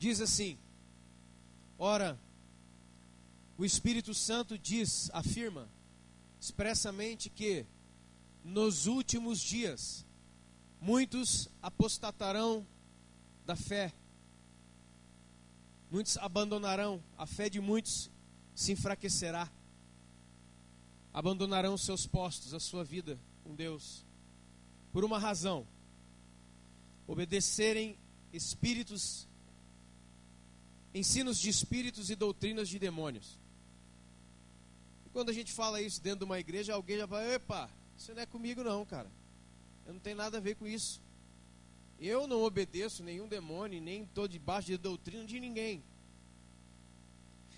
Diz assim: ora, o Espírito Santo afirma expressamente que nos últimos dias muitos apostatarão da fé, muitos abandonarão, a fé de muitos se enfraquecerá, abandonarão seus postos, a sua vida com Deus, por uma razão: obedecerem ensinos de espíritos e doutrinas de demônios. E quando a gente fala isso dentro de uma igreja, alguém já fala: epa, isso não é comigo não, cara, eu não tenho nada a ver com isso, eu não obedeço nenhum demônio, nem estou debaixo de doutrina de ninguém.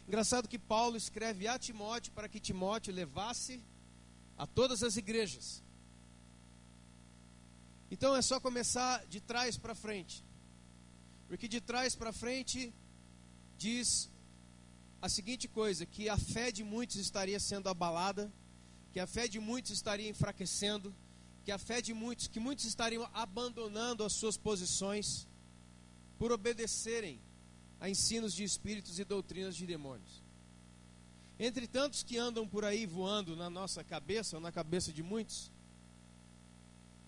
Engraçado que Paulo escreve a Timóteo para que Timóteo levasse a todas as igrejas. Então é só começar de trás para frente, porque de trás para frente diz a seguinte coisa: que a fé de muitos estaria sendo abalada, que a fé de muitos estaria enfraquecendo, que muitos estariam abandonando as suas posições por obedecerem a ensinos de espíritos e doutrinas de demônios. Entre tantos que andam por aí voando na nossa cabeça, ou na cabeça de muitos,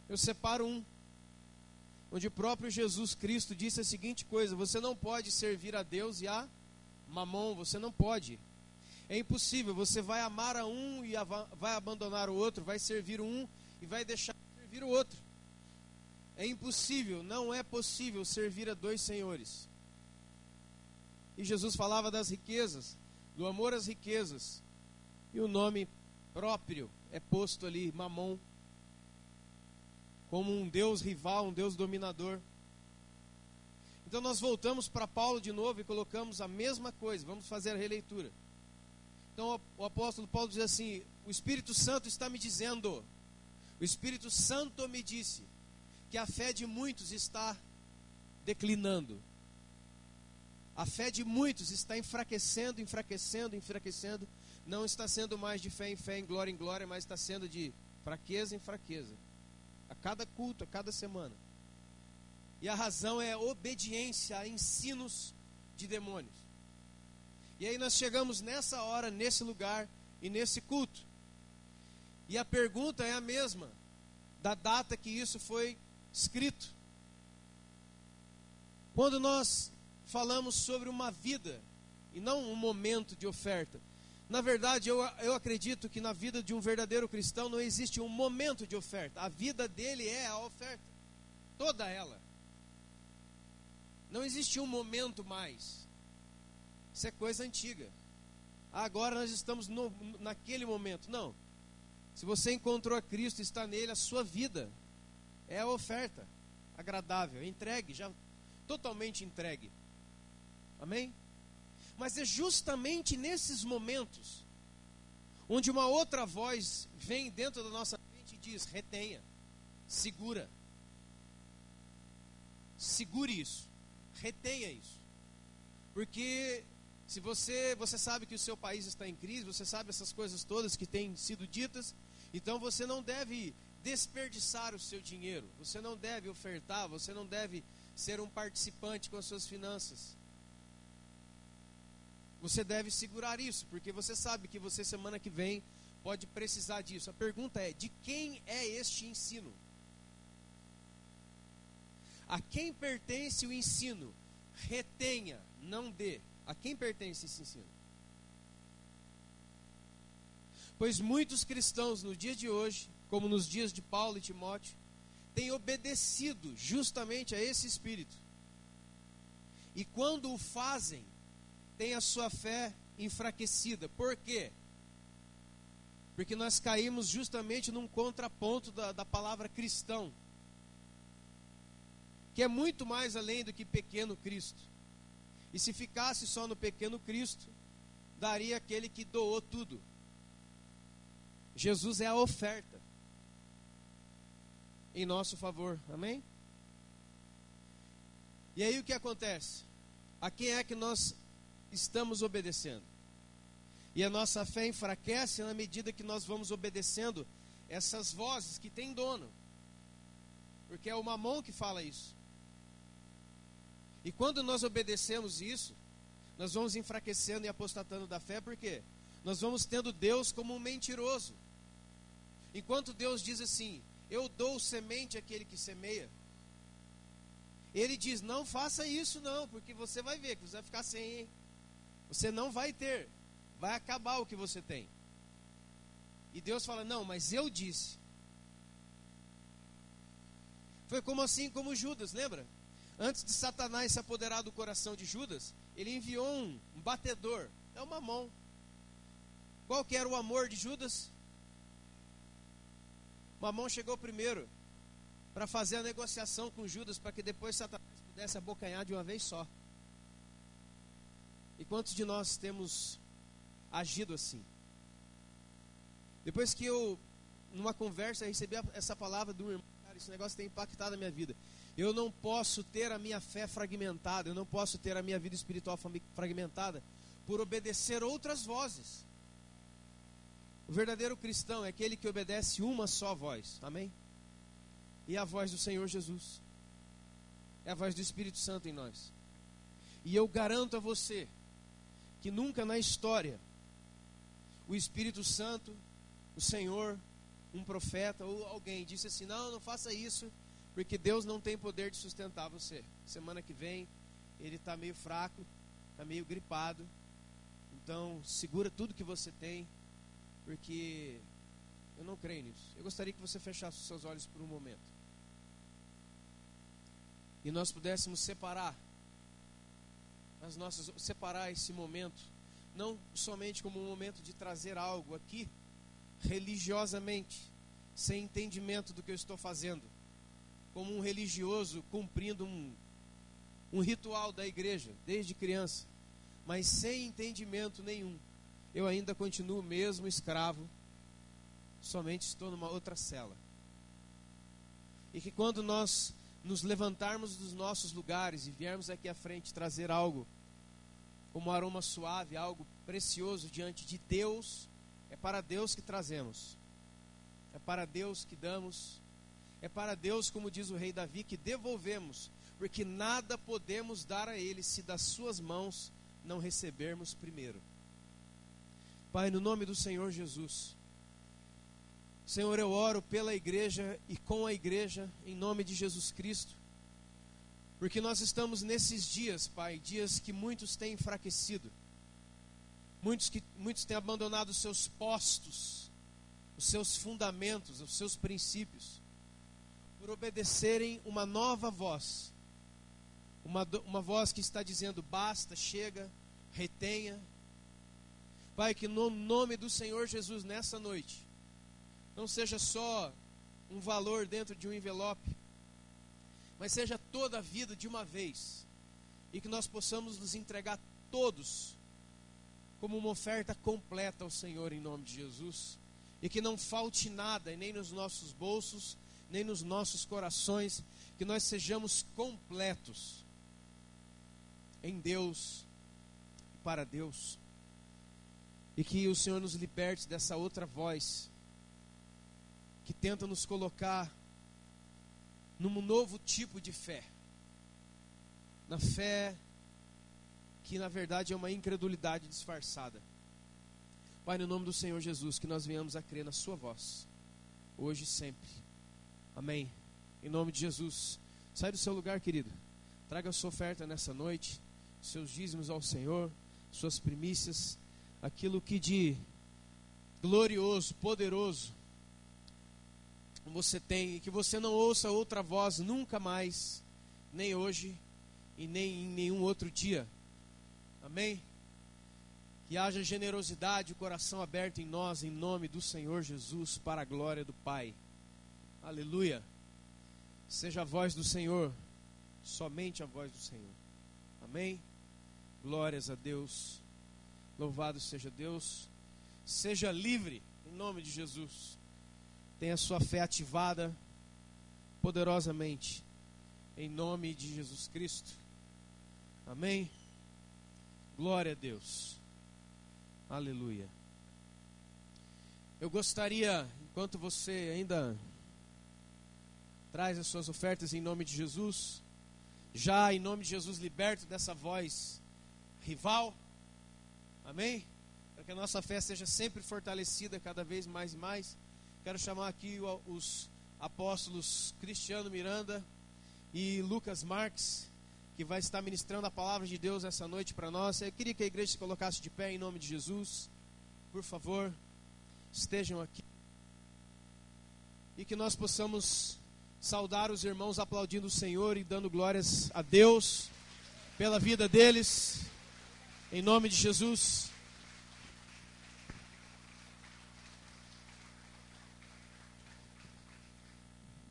eu separo um, onde o próprio Jesus Cristo disse a seguinte coisa: você não pode servir a Deus e a Mamon, você não pode. É impossível, você vai amar a um e vai abandonar o outro, vai servir um e vai deixar de servir o outro. É impossível, não é possível servir a dois senhores. E Jesus falava das riquezas, do amor às riquezas, e o nome próprio é posto ali, Mamon, como um Deus rival, um Deus dominador. Então nós voltamos para Paulo de novo e colocamos a mesma coisa. Vamos fazer a releitura. Então o apóstolo Paulo diz assim: o Espírito Santo está me dizendo, o Espírito Santo me disse que a fé de muitos está declinando. A fé de muitos está enfraquecendo, não está sendo mais de fé em glória em glória, mas está sendo de fraqueza em fraqueza, a cada culto, a cada semana. E a razão é a obediência a ensinos de demônios. E aí nós chegamos nessa hora, nesse lugar e nesse culto. E a pergunta é a mesma da data que isso foi escrito. Quando nós falamos sobre uma vida e não um momento de oferta, na verdade eu acredito que na vida de um verdadeiro cristão não existe um momento de oferta. A vida dele é a oferta, toda ela. Não existe um momento mais. Isso é coisa antiga. Agora nós estamos naquele momento. Não. Se você encontrou a Cristo e está nele, a sua vida é a oferta agradável, entregue, já totalmente entregue. Amém? Mas é justamente nesses momentos onde uma outra voz vem dentro da nossa mente e diz: retenha, segura, segure isso, retenha isso. Porque se você sabe que o seu país está em crise, você sabe essas coisas todas que têm sido ditas, então você não deve desperdiçar o seu dinheiro, você não deve ofertar, você não deve ser um participante com as suas finanças. Você deve segurar isso, porque você sabe que você semana que vem pode precisar disso. A pergunta é: de quem é este ensino? A quem pertence o ensino? Retenha, não dê. A quem pertence esse ensino? Pois muitos cristãos no dia de hoje, como nos dias de Paulo e Timóteo, têm obedecido justamente a esse espírito. E quando o fazem, têm a sua fé enfraquecida. Por quê? Porque nós caímos justamente num contraponto da palavra cristão, que é muito mais além do que pequeno Cristo. E se ficasse só no pequeno Cristo, daria aquele que doou tudo. Jesus é a oferta em nosso favor, amém? E aí o que acontece? A quem é que nós estamos obedecendo? E a nossa fé enfraquece na medida que nós vamos obedecendo essas vozes que têm dono, porque é o Mamon que fala isso. E quando nós obedecemos isso, nós vamos enfraquecendo e apostatando da fé, por quê? Nós vamos tendo Deus como um mentiroso. Enquanto Deus diz assim, eu dou semente àquele que semeia, Ele diz, não faça isso não, porque você vai ver que você vai ficar sem, hein? Você não vai ter, vai acabar o que você tem. E Deus fala, não, mas eu disse. Foi como Judas, lembra? Antes de Satanás se apoderar do coração de Judas, ele enviou um batedor, é o Mamon. Qual que era o amor de Judas? Mamon chegou primeiro para fazer a negociação com Judas, para que depois Satanás pudesse abocanhar de uma vez só. E quantos de nós temos agido assim? Depois que eu, numa conversa, recebi essa palavra do irmão, cara, esse negócio tem impactado a minha vida. Eu não posso ter a minha fé fragmentada, eu não posso ter a minha vida espiritual fragmentada por obedecer outras vozes. O verdadeiro cristão é aquele que obedece uma só voz, amém? E a voz do Senhor Jesus, é a voz do Espírito Santo em nós. E eu garanto a você, que nunca na história, o Espírito Santo, o Senhor, um profeta ou alguém disse assim, não faça isso, porque Deus não tem poder de sustentar você. Semana que vem, ele está meio fraco, está meio gripado, então segura tudo que você tem, porque eu não creio nisso. Eu gostaria que você fechasse os seus olhos por um momento. E nós pudéssemos separar esse momento, não somente como um momento de trazer algo aqui, religiosamente, sem entendimento do que eu estou fazendo, como um religioso cumprindo um ritual da igreja, desde criança, mas sem entendimento nenhum. Eu ainda continuo mesmo escravo, somente estou numa outra cela. E que quando nós nos levantarmos dos nossos lugares e viermos aqui à frente trazer algo, como um aroma suave, algo precioso diante de Deus, é para Deus que trazemos, é para Deus que damos, é para Deus, como diz o rei Davi, que devolvemos, porque nada podemos dar a Ele se das suas mãos não recebermos primeiro. Pai, no nome do Senhor Jesus, Senhor, eu oro pela igreja e com a igreja, em nome de Jesus Cristo, porque nós estamos nesses dias, Pai, dias que muitos têm enfraquecido, muitos têm abandonado os seus postos, os seus fundamentos, os seus princípios, por obedecerem uma nova voz, uma voz que está dizendo basta, chega, retenha. Pai, que no nome do Senhor Jesus nessa noite, não seja só um valor dentro de um envelope, mas seja toda a vida de uma vez, e que nós possamos nos entregar todos como uma oferta completa ao Senhor em nome de Jesus, e que não falte nada, nem nos nossos bolsos, nem nos nossos corações, que nós sejamos completos em Deus e para Deus, e que o Senhor nos liberte dessa outra voz que tenta nos colocar num novo tipo de fé, na fé que na verdade é uma incredulidade disfarçada. Pai, no nome do Senhor Jesus, que nós venhamos a crer na sua voz, hoje e sempre, amém, em nome de Jesus. Sai do seu lugar, querido, traga a sua oferta nessa noite, seus dízimos ao Senhor, suas primícias, aquilo que de glorioso, poderoso você tem, e que você não ouça outra voz nunca mais, nem hoje e nem em nenhum outro dia, amém? Que haja generosidade, o coração aberto em nós, em nome do Senhor Jesus, para a glória do Pai, aleluia. Seja a voz do Senhor, somente a voz do Senhor, amém? Glórias a Deus, louvado seja Deus. Seja livre em nome de Jesus, tenha sua fé ativada poderosamente em nome de Jesus Cristo, amém? Glória a Deus, aleluia. Eu gostaria, enquanto você ainda traz as suas ofertas em nome de Jesus, já em nome de Jesus liberto dessa voz rival. Amém? Para que a nossa fé seja sempre fortalecida cada vez mais e mais. Quero chamar aqui os apóstolos Cristiano Miranda e Lucas Marques, que vai estar ministrando a palavra de Deus essa noite para nós. Eu queria que a igreja se colocasse de pé em nome de Jesus. Por favor, estejam aqui. E que nós possamos saudar os irmãos aplaudindo o Senhor e dando glórias a Deus pela vida deles. Em nome de Jesus.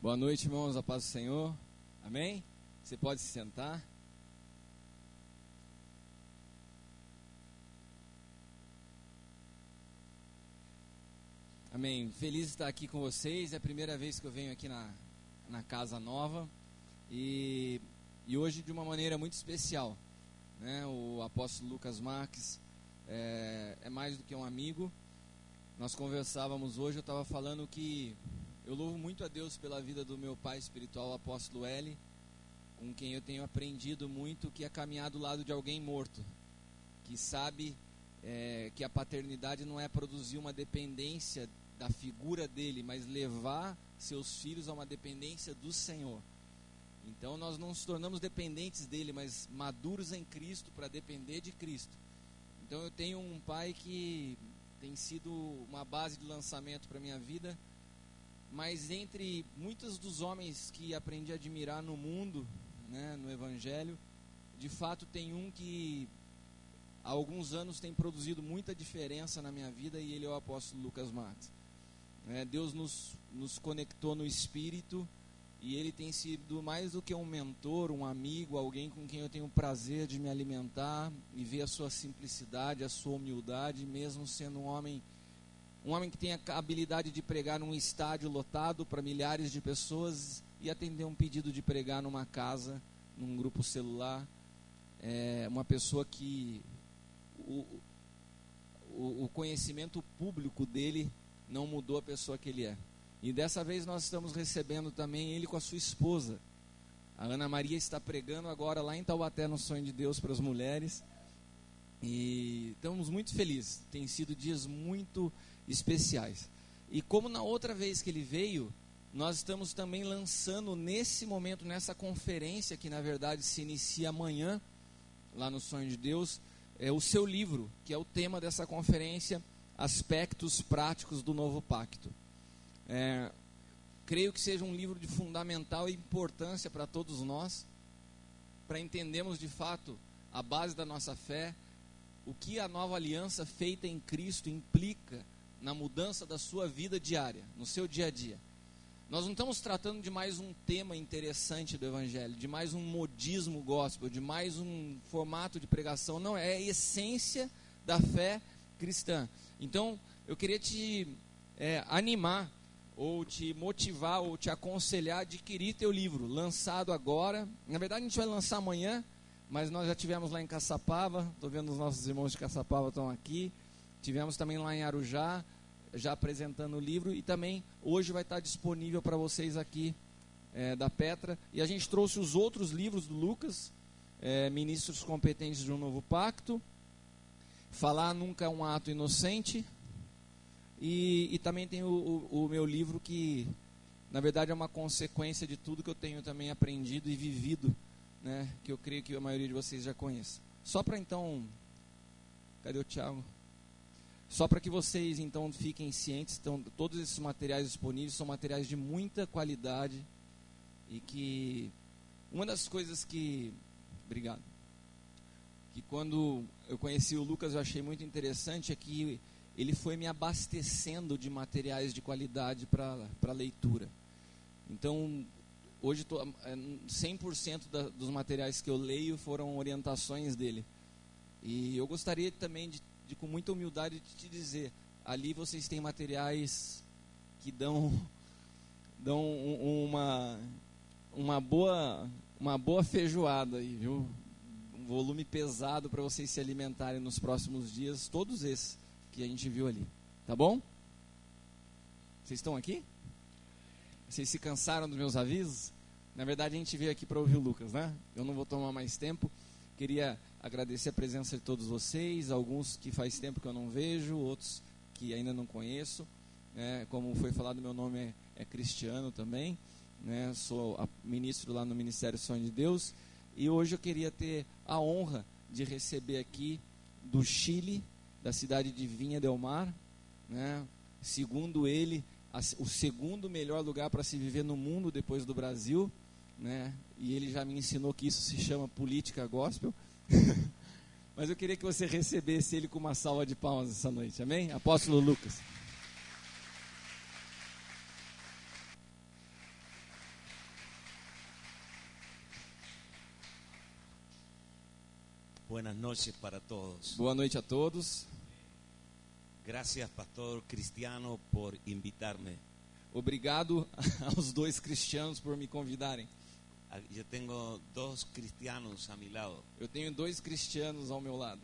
Boa noite, irmãos, a paz do Senhor. Amém? Você pode se sentar. Amém. Feliz de estar aqui com vocês. É a primeira vez que eu venho aqui na casa nova. E hoje de uma maneira muito especial, né? O apóstolo Lucas Marques é mais do que um amigo. Nós conversávamos hoje, eu estava falando que eu louvo muito a Deus pela vida do meu pai espiritual, o apóstolo L, com quem eu tenho aprendido muito que é caminhar do lado de alguém morto, que sabe que a paternidade não é produzir uma dependência da figura dele, mas levar seus filhos a uma dependência do Senhor. Então nós não nos tornamos dependentes dele, mas maduros em Cristo para depender de Cristo. Então eu tenho um pai que tem sido uma base de lançamento para a minha vida, mas entre muitos dos homens que aprendi a admirar no mundo, né, no Evangelho, de fato tem um que há alguns anos tem produzido muita diferença na minha vida, e ele é o apóstolo Lucas Marques. Deus nos conectou no Espírito, e ele tem sido mais do que um mentor, um amigo, alguém com quem eu tenho o prazer de me alimentar e ver a sua simplicidade, a sua humildade, mesmo sendo um homem que tem a habilidade de pregar num estádio lotado para milhares de pessoas e atender um pedido de pregar numa casa, num grupo celular. É uma pessoa que o conhecimento público dele não mudou a pessoa que ele é. E dessa vez nós estamos recebendo também ele com a sua esposa. A Ana Maria está pregando agora lá em Taubaté no Sonho de Deus para as mulheres. E estamos muito felizes. Tem sido dias muito especiais. E como na outra vez que ele veio, nós estamos também lançando nesse momento, nessa conferência que na verdade se inicia amanhã, lá no Sonho de Deus, o seu livro, que é o tema dessa conferência, Aspectos Práticos do Novo Pacto. Creio que seja um livro de fundamental importância para todos nós, para entendermos de fato a base da nossa fé, o que a nova aliança feita em Cristo implica na mudança da sua vida diária, no seu dia a dia. Nós não estamos tratando de mais um tema interessante do Evangelho, de mais um modismo gospel, de mais um formato de pregação. Não, é a essência da fé cristã. Então, eu queria te animar, ou te motivar, ou te aconselhar a adquirir teu livro, lançado agora. Na verdade, a gente vai lançar amanhã, mas nós já tivemos lá em Caçapava, estou vendo os nossos irmãos de Caçapava estão aqui. Tivemos também lá em Arujá, já apresentando o livro, e também hoje vai estar disponível para vocês aqui da Petra. E a gente trouxe os outros livros do Lucas, Ministros Competentes de um Novo Pacto, Falar Nunca é um Ato Inocente, e também tem o meu livro que, na verdade, é uma consequência de tudo que eu tenho também aprendido e vivido, né, que eu creio que a maioria de vocês já conhece. Só para então... Cadê o Thiago? Só para que vocês então fiquem cientes, então, todos esses materiais disponíveis são materiais de muita qualidade, e que uma das coisas que... Obrigado. Que quando eu conheci o Lucas eu achei muito interessante é que ele foi me abastecendo de materiais de qualidade para leitura. Então, hoje 100% dos materiais que eu leio foram orientações dele. E eu gostaria também de com muita humildade de te dizer, ali vocês têm materiais que dão uma boa feijoada aí, viu? Um volume pesado para vocês se alimentarem nos próximos dias, todos esses que a gente viu ali, tá bom? Vocês estão aqui? Vocês se cansaram dos meus avisos? Na verdade, a gente veio aqui para ouvir o Lucas, né? Eu não vou tomar mais tempo. Queria agradecer a presença de todos vocês, alguns que faz tempo que eu não vejo, outros que ainda não conheço. Como foi falado, meu nome é Cristiano também, né? Sou ministro lá no Ministério Sonho de Deus. E hoje eu queria ter a honra de receber aqui do Chile, da cidade de Vinha del Mar, né? Segundo ele, o segundo melhor lugar para se viver no mundo depois do Brasil, né? E ele já me ensinou que isso se chama política gospel. Mas eu queria que você recebesse ele com uma salva de palmas essa noite, amém? Apóstolo Lucas. Buenas noches para todos. Boa noite a todos. Gracias, Pastor Cristiano, por invitarme. Obrigado aos dois cristianos por me convidarem. Yo tengo dos cristianos a mi lado. Eu tenho dois cristianos ao meu lado.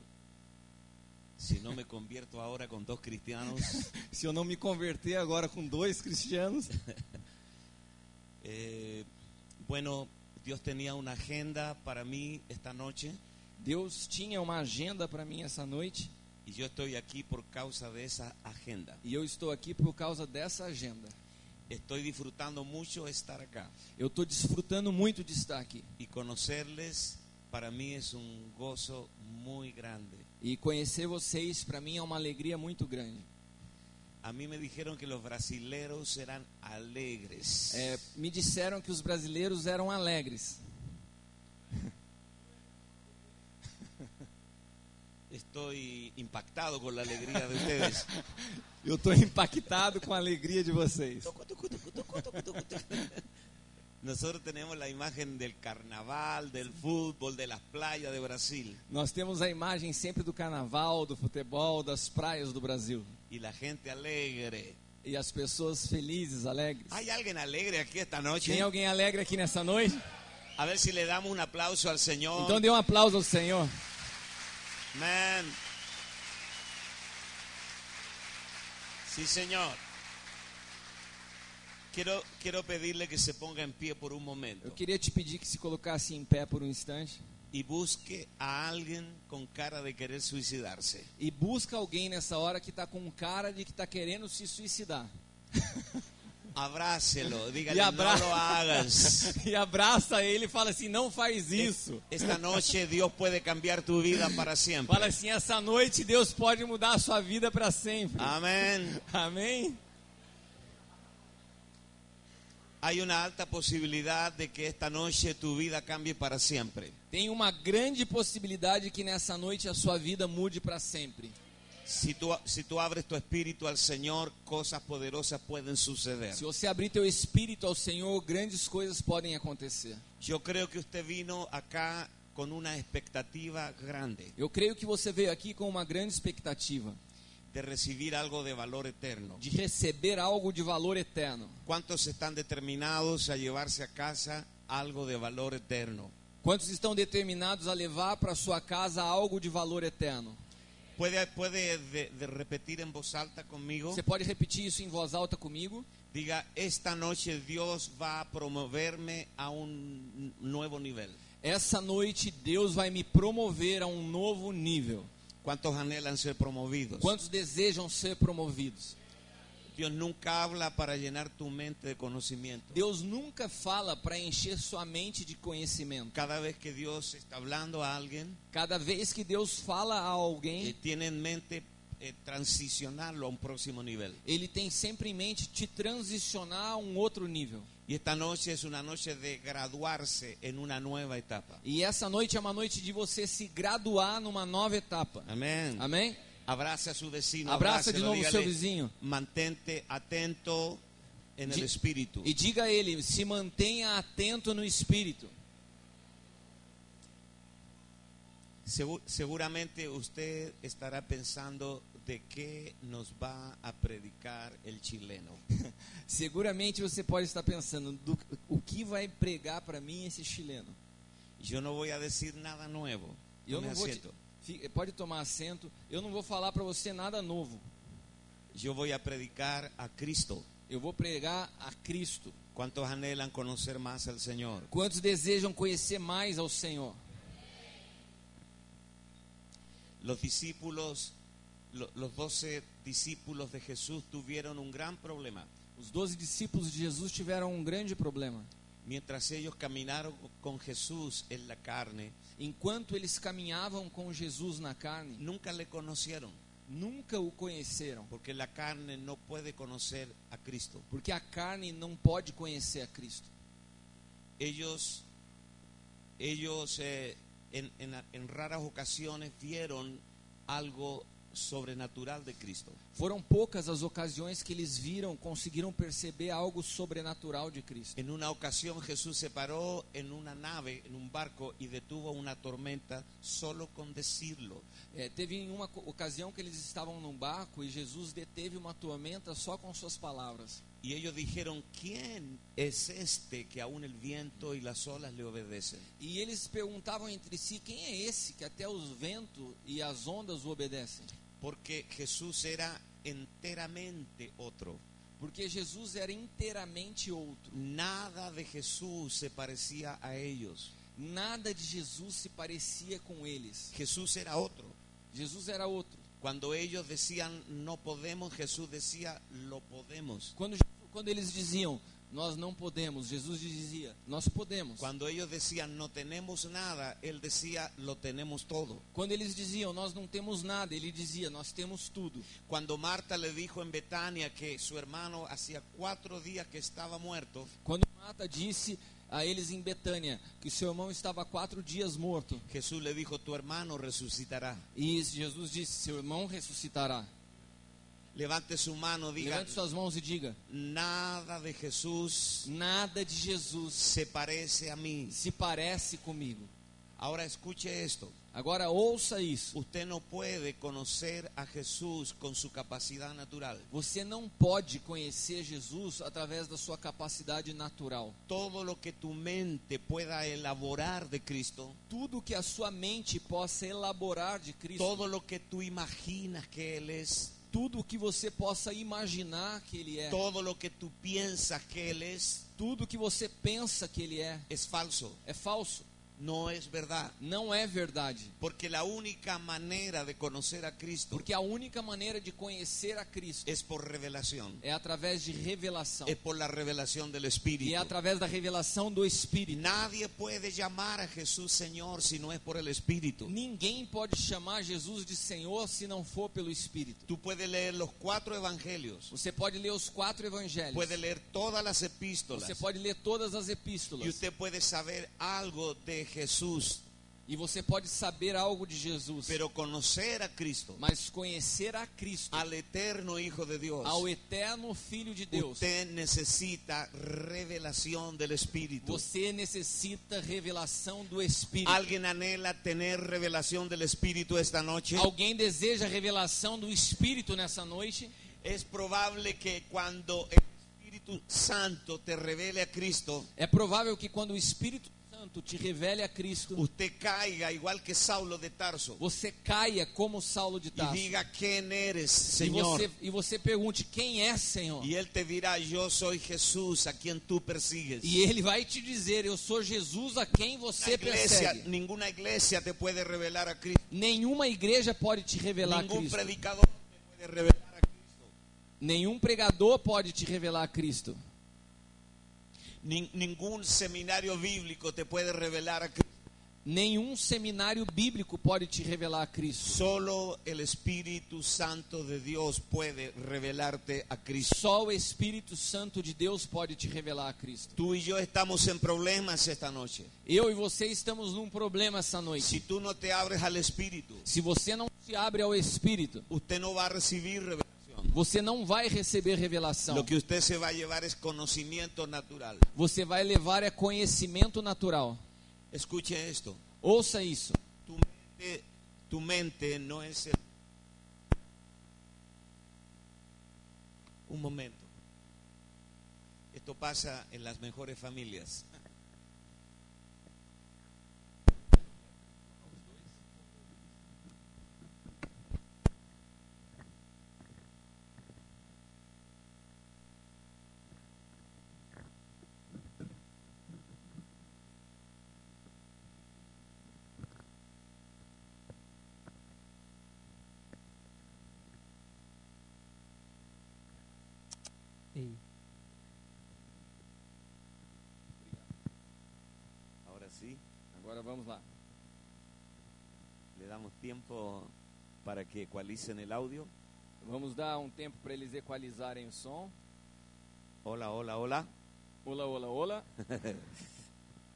Si no me convierto ahora con dos cristianos, Se eu não me converter agora com dois cristianos, bueno, Dios tenía una agenda para mí esta noche Deus tinha uma agenda para mim essa noite y yo estoy aquí por causa de esa agenda. e eu estou aqui por causa dessa agenda. Estoy disfrutando mucho estar acá Eu estou desfrutando muito de estar aqui. y conocerles para mí es un gozo muy grande. E conhecer vocês, para mim, é uma alegria muito grande. A mí me dijeron que los brasileros eran alegres. Me disseram que os brasileiros eram alegres. Estoy impactado con la alegría de ustedes. Eu estou impactado com a alegria de vocês. Nosotros tenemos la imagen del carnaval, del fútbol, de las playas de Brasil. Nós temos a imagem sempre do carnaval, do futebol, das praias do Brasil. Y la gente alegre. E as pessoas felizes, alegres. ¿Hay alguien alegre aquí esta noche? Tem alguém alegre aqui nessa noite? A ver si le damos un aplauso al Señor. Então dê um aplauso ao Senhor. Amén. Sí, Señor. Quiero pedirle que se ponga en pie por un momento Eu queria te pedir que se colocasse em pé por um instante. y busque a alguien con cara de querer suicidarse. E busca alguém nessa hora que está com cara de que está querendo se suicidar. Abrácelo, dígale, Y abra- no lo hagas. E abraça ele e fala assim, não faz isso. Esta noche Dios puede cambiar tu vida para siempre. Fala assim, essa noite Deus pode mudar a sua vida para sempre. Amén. Amém? Hay una alta posibilidad de que esta noche tu vida cambie para siempre. Tem uma grande possibilidade que nessa noite a sua vida mude para sempre. Si tú abres tu espíritu al Señor, cosas poderosas pueden suceder. Se você abrir teu espírito ao Senhor, grandes coisas podem acontecer. Yo creo que usted vino acá con una expectativa grande Eu creio que você veio aqui com uma grande expectativa de recibir algo de valor eterno. de receber algo de valor eterno. ¿Cuántos están determinados a llevarse a casa algo de valor eterno? Quantos estão determinados a levar para sua casa algo de valor eterno? ¿Puede de repetir en voz alta conmigo? Você pode repetir isso em voz alta comigo? Diga, esta noche Dios va a promoverme a un nuevo nivel. Essa noite Deus vai me promover a um novo nível. ¿Cuántos anhelan ser promovidos? Quantos desejam ser promovidos? Dios nunca habla para llenar tu mente de conocimiento. Deus nunca fala para encher sua mente de conhecimento. Cada vez que Dios está hablando a alguien, Cada vez que Deus fala a alguém, tiene en mente transicionarlo a un próximo nivel. Ele tem sempre em mente te transicionar a um outro nível. Y esta noche es una noche de graduarse en una nueva etapa. E essa noite é uma noite de você se graduar numa nova etapa. Amén. Amém? Abraza a su vecino. Abraça de abrácelo, novo o seu dígale, vizinho. mantente atento en el Di- espíritu. E diga a ele, se mantenha atento no espírito. Seguramente usted estará pensando de qué nos va a predicar el chileno. Seguramente você pode estar pensando, o que vai pregar para mim esse chileno? Yo no voy a decir nada nuevo. Eu Tome não vou te, asiento. pode tomar assento. Eu não vou falar para você nada novo. Yo voy a predicar a Cristo. Eu vou pregar a Cristo. ¿Cuántos anhelan conocer más al Señor? Quantos desejam conhecer mais ao Senhor? Los discípulos, los 12 discípulos de Jesús tuvieron un gran problema. Os 12 discípulos de Jesus tiveram um grande problema. Mientras ellos caminaron con Jesús en la carne, Enquanto eles caminhavam com Jesus na carne, nunca le conocieron, nunca o conheceram, porque la carne no puede conocer a Cristo. porque a carne não pode conhecer a Cristo. Ellos en raras ocasiones vieron algo sobrenatural de Cristo. Foram poucas as ocasiões que eles conseguiram perceber algo sobrenatural de Cristo. En una ocasión Jesús se paró en una nave, en un barco, y detuvo una tormenta solo con decirlo. Teve em uma ocasião que eles estavam num barco e Jesus deteve uma tormenta só com suas palavras. Y ellos dijeron, ¿quién es este que aún el viento y las olas le obedecen? E eles perguntavam entre si, quem é esse que até os ventos e as ondas o obedecem? Porque Jesús era enteramente otro. Porque Jesus era inteiramente outro. Nada de Jesús se parecía a ellos. Nada de Jesus se parecia com eles. Jesús era otro. Jesus era outro. Cuando ellos decían no podemos, Jesús decía lo podemos. Quando eles diziam, nós não podemos, Jesus dizia, nós podemos. Cuando ellos decían no tenemos nada, Él decía lo tenemos todo. Quando eles diziam, nós não temos nada, ele dizia, nós temos tudo. Cuando Marta le dijo en Betania que su hermano hacía 4 días que estaba muerto, Quando Marta disse a eles em Betânia que seu irmão estava há 4 dias morto, Jesús le dijo tu hermano resucitará. e Jesus disse, seu irmão ressuscitará. Levante su mano, diga, Levante suas mãos e diga, nada de Jesús nada de Jesus se parece a mí. se parece comigo. Ahora escuche esto. Agora ouça isso. Usted no puede conocer a Jesús con su capacidad natural. Você não pode conhecer Jesus através da sua capacidade natural. Todo lo que tu mente pueda elaborar de Cristo, Tudo que a sua mente possa elaborar de Cristo, todo lo que tú imaginas que Él es, tudo que você possa imaginar que Ele é, todo lo que tú piensas que Él es tudo que você pensa que Ele é falso, falso, no es verdad. não é verdade. Porque la única manera de conocer a Cristo Porque a única maneira de conhecer a Cristo es por revelación, é através de revelação. es por la revelación del E Espíritu. é através da revelação do Espírito. Nadie puede llamar a Jesús Señor si no es por el Espíritu. Ninguém pode chamar Jesus de Senhor se não for pelo Espírito. Tú puedes leer los 4 evangelios, Você pode ler os 4 evangelhos. puede leer todas las epístolas, Você pode ler todas as y epístolas. usted puede saber algo de Jesús, E você pode saber algo de Jesus. pero conocer a Cristo, Mas conhecer a Cristo, al eterno Hijo de Dios, ao eterno Filho de Deus, usted necesita revelación del Espíritu. você necessita revelação do Espírito. ¿Alguien anhela tener revelación del Espíritu esta noche? Alguém deseja revelação do Espírito nessa noite? Es probable que cuando el Espíritu Santo te revele a Cristo, É provável que quando o Espírito Santo te revele a Cristo, usted caiga igual que Saulo de Tarso você caia como Saulo de y Tarso. diga, ¿quién eres, E Señor? você pergunte, quem é, Senhor? Y Él te dirá, yo soy Jesús a quien tú persigues. E ele vai te dizer, eu sou Jesus a quem você persegue. Ninguna iglesia te puede revelar a Cristo. Nenhuma igreja pode te revelar a Ningún Cristo. predicador te puede revelar a Cristo. Nenhum pregador pode te revelar a Cristo. Ningún seminario bíblico te puede revelar a Cristo. Nenhum seminário bíblico pode te revelar a Cristo. Solo el Espíritu Santo de Dios puede revelarte a Cristo. Só o Espírito Santo de Deus pode te revelar a Cristo. Tú y yo estamos en problemas esta noche. Eu e você estamos num problema essa noite. Si tú no te abres al Espíritu, Se você não se abre ao Espírito, usted no va a recibir revelación. você não vai receber revelação. Lo que usted se va a llevar es conocimiento natural. Você vai levar é conhecimento natural. Escuche esto. Ouça isso. Tu mente no es un momento. Esto pasa en las mejores familias. Ei. Ahora sí, Agora vamos lá. le damos tiempo para que ecualicen el audio. Vamos dar um tempo para eles equalizarem o som. Hola, hola, hola. Olá, olá, olá.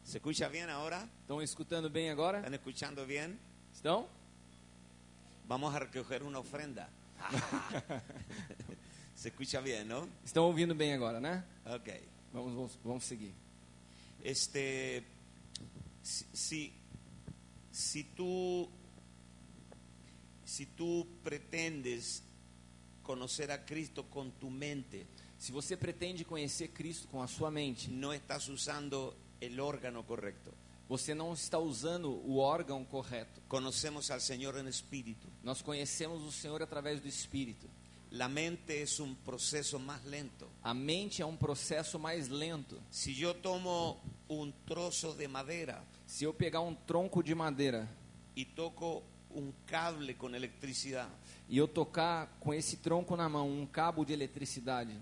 ¿Se escucha bien ahora? Estão escutando bem agora? ¿Están escuchando bien? Estão? Vamos a recoger una ofrenda. Se escucha bien, ¿no? Estão ouvindo bem agora, né? Ok. Vamos seguir. Si tú pretendes conocer a Cristo con tu mente, Se você pretende conhecer Cristo com a sua mente, no estás usando el órgano correcto. você não está usando o órgão correto. Conocemos al Señor en espíritu. Nós conhecemos o Senhor através do Espírito. La mente es un proceso más lento. A mente é um processo mais lento. Si yo tomo un trozo de madera Se eu pegar um tronco de madeira y toco un cable con electricidad, e eu tocar com esse tronco na mão um cabo de eletricidade,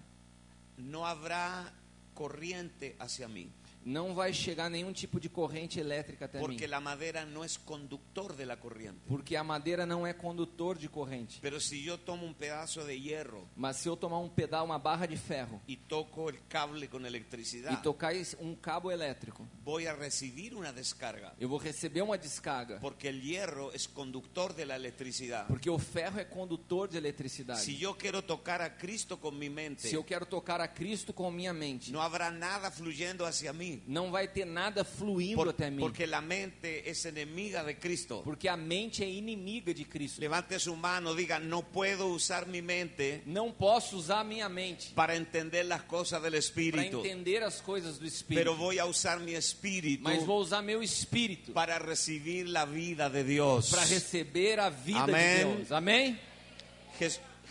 no habrá corriente hacia mí, não vai chegar nenhum tipo de corrente elétrica até porque mim. la madera no es conductor de la corriente. Porque a madeira não é condutor de corrente. Pero si yo tomo un pedazo de hierro Mas se eu tomar um pedal, uma barra de ferro, y toco el cable con e electricidad, tocar um cabo elétrico, voy a recibir una descarga, eu vou receber uma descarga. porque el hierro es conductor de la electricidad. Porque o ferro é condutor de eletricidade. Si yo quiero tocar a Cristo con mi mente, Se eu quero tocar a Cristo com minha mente, no habrá nada fluyendo hacia mí, não vai ter nada fluindo até mim. porque la mente es enemiga de Cristo. Porque a mente é inimiga de Cristo. Levante su mano, diga: no puedo usar mi mente Não posso usar a minha mente para entender las cosas del para Espíritu, entender as coisas do pero Espírito. voy a usar mi espíritu Mas vou usar meu espírito para recibir la vida de Dios. para receber a vida Amém. de Deus. Amém?